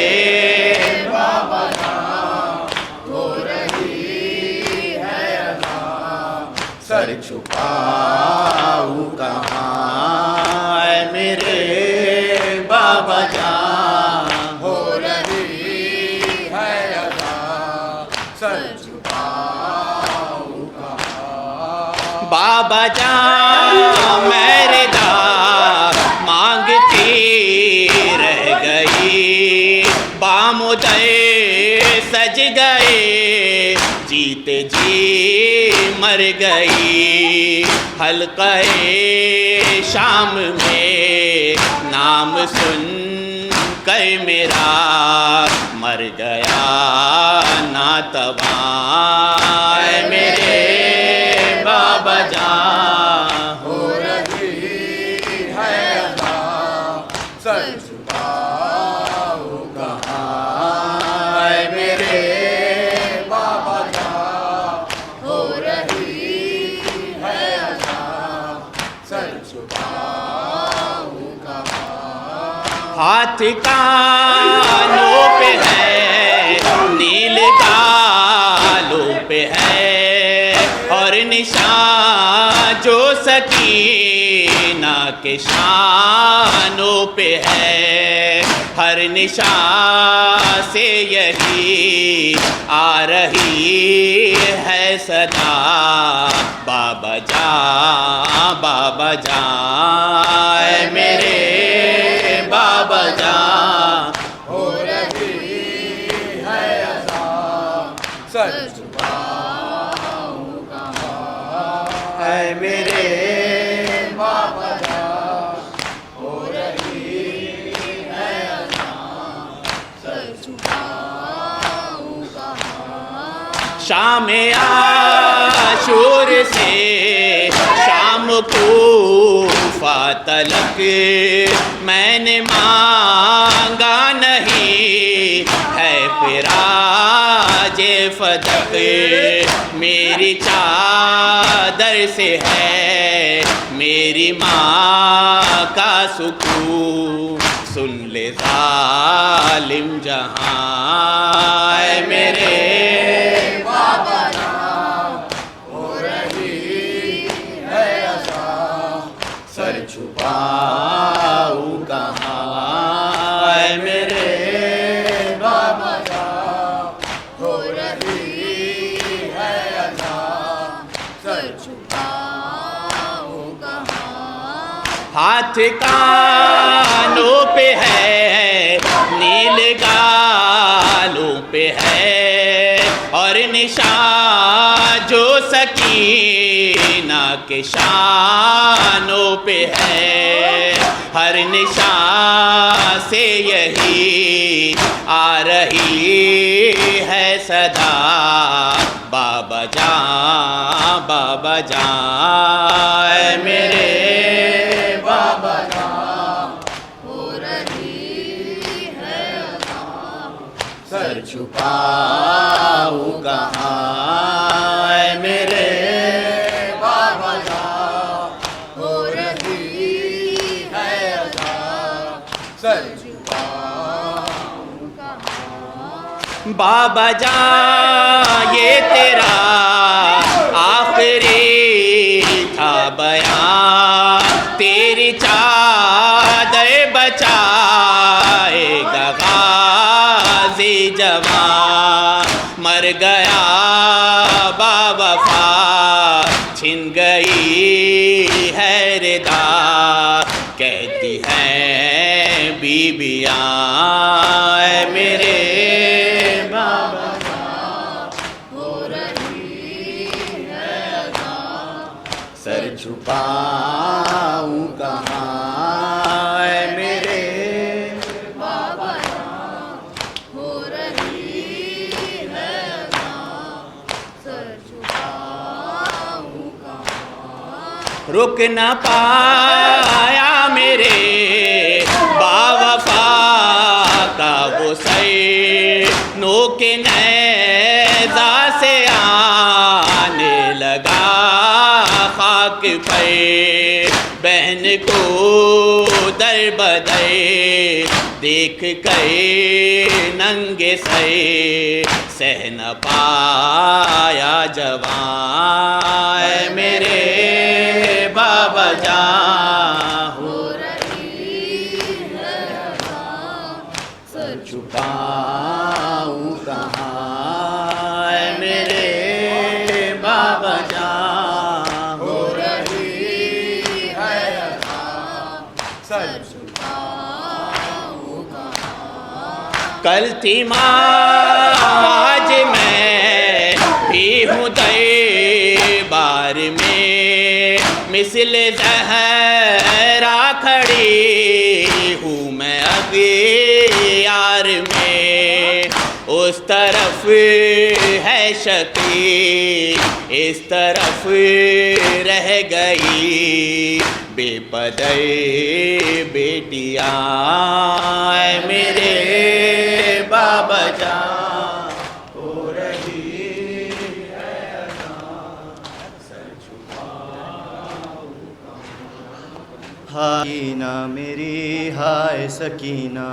بابا جان ہو رہی ہے عزا سر چھپاؤں کہاں اے میرے بابا جان ہو رہی ہے عزا سر چھپاؤں کہاں بابا جان میرے دا مانگتی رہ گئی بامدے سج گئے جیتے جی مر گئی حلقہ شام میں نام سن کر میرا مر گیا ناتواں اے میرے بابا جان ہو رہی ہے عزا سر چھپاؤں کہاں اے میرے بابا جان ہو رہی ہے عزا سر چھپاؤں کہاں ہاتھ کانوں پہ ہے نیل گالوں پہ ہے اور نشان جو سکینہ کے شانوں پہ ہے ہر نشان سے یہی آ رہی ہے صدا بابا جان اے میرے بابا جان ہو رہی ہے عطا سر چھپاؤں کہاں اے میرے بابا جان ہو رہی ہے عطا سر چھپاؤں کہاں شام عاشور سے شام کوفہ تلک میں نے مانگا نہیں ہے فراج فدق میری چادر سے ہے میری ماں کا سکون سن لے ظالم جہاں اے میرے بابا جان ہو رہی ہے عطا سر چھپاؤں کہاں اے میرے بابا جان ہو رہی ہے عطا سر چھپاؤں کہاں ہاتھ کانوں پہ ہے نیل گالوں پہ ہے اور نشان جو سکینہ کے شانوں پہ ہے ہر نشان سے یہی آ رہی ہے صدا بابا جان اے میرے بابا جان ہو رہی ہے عطا سر چھپاؤں کہاں اے میرے بابا جان ہو رہی ہے عطا سر چھپاؤں کہاں بابا جان یہ تیرا آخری تھا بیان تیری چادر بچائے گا غازی جوان مر گیا باوفا چھن گئی ہے ردا کہتی ہیں بیبیاں اے میرے بابا ہو رہی ہے عطا سر چھپاؤں کہاں اے میرے بابا جان ہو رہی ہے عطا سر چھپاؤں کہاں رک نہ پایا میرے باوفا کا وہ سینوں کے نیزہ سے آنے لگا خاک پہ بہن کو در بدر دیکھ کر ننگے سے سہ نہ پایا جوان اے میرے بابا جان ہو رہی ہے عطا سر چھپاؤں کہاں اے میرے بابا جان ہو رہی ہے عطا سر چھپاؤں کہاں کل تھی ماں آج میں بھی ہوں دربار میں مثل زہرا کھڑی ہوں میں اغیار میں اس طرف ہے شقی اس طرف رہ گئی بے پدر بیٹیاں اے میرے بابا جان ہو رہی ہے عطا سر چھپاؤں سکینہ میری ہائے سکینہ،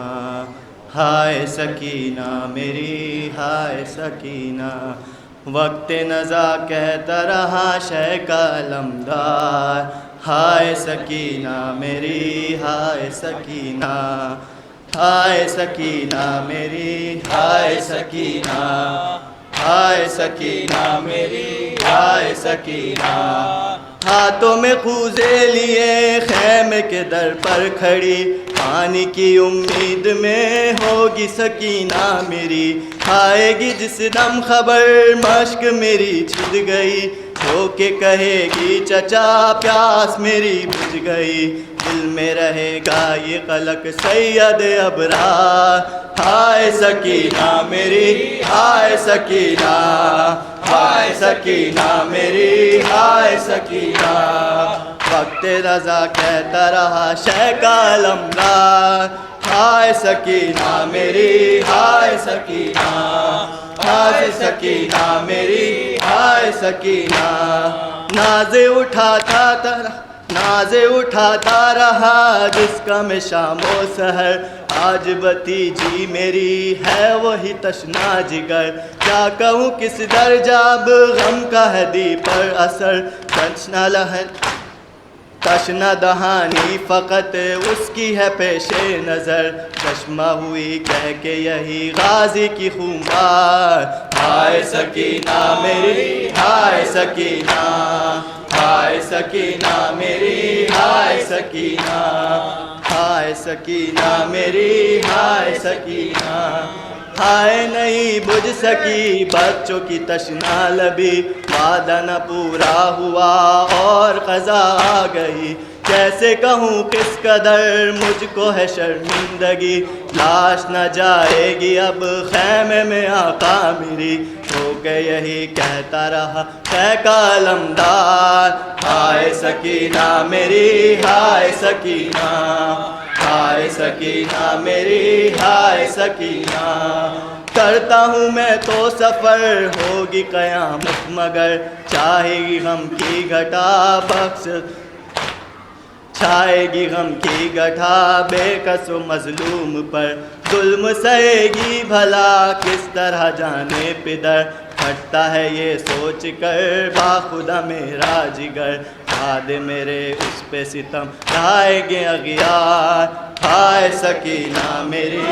ہائے سکینہ میری ہائے سکینہ، وقت نزا کہتا رہا شیخ علمدار، ہائے سکینہ میری ہائے سکینہ، ہائے سکینہ میری ہائے سکینہ، ہائے سکینہ میری ہائے سکینہ، ہاتھوں میں خوزے لیے خیمے کے در پر کھڑی، پانی کی امید میں ہوگی سکینہ میری، آئے گی جس دم خبر مشک میری چھد گئی، ہو کے کہے گی چچا پیاس میری بجھ گئی، دل میں رہے گا یہ قلق سید ابرار، ہائے سکینہ میری ہائے سکینہ، ہائے سکینہ میری ہائے سکینہ، وقت رضا کہتا رہا شیخ علمدار، ہائے سکینہ میری ہائے سکینہ، ہائے سکینہ میری ہائے سکینہ، ناز اٹھاتا رہا جس کا میں شام و سحر، آج بتیجی میری ہے وہی تشنا جگر، کیا کہوں کس درجہ اب غم کا ہے دی پر اثر، تشنا دہانی فقط اس کی ہے پیش نظر، چشمہ ہوئی کہہ کے یہی غازی کی خونبار، ہائے سکینہ میری ہائے سکینہ، ہائے سکینہ میری ہائے سکینہ، ہائے سکینہ میری ہائے سکینہ، ہائے نہیں بجھ سکی بچوں کی تشنا لبی، وعدہ نہ پورا ہوا اور قضا آ گئی، کیسے کہوں کس قدر مجھ کو ہے شرمندگی، لاش نہ جائے گی اب خیمے میں آقا میری، ہو کے یہی کہتا رہا شیخ علمدار، ہائے سکینہ میری ہائے سکینہ، ہائے سکینہ میری ہائے سکینہ، کرتا ہوں میں تو سفر ہوگی قیامت مگر، چاہے گی غم کی گھٹا بخش، چھائے گی غم کی گٹھا بے کس و مظلوم پر، ظلم سہے گی بھلا کس طرح جانے پدر، پھٹتا ہے یہ سوچ کر باخدا میرا جگر، بعد میرے اس پہ ستم ڈھائیں گے اغیار، ہائے سکینہ میری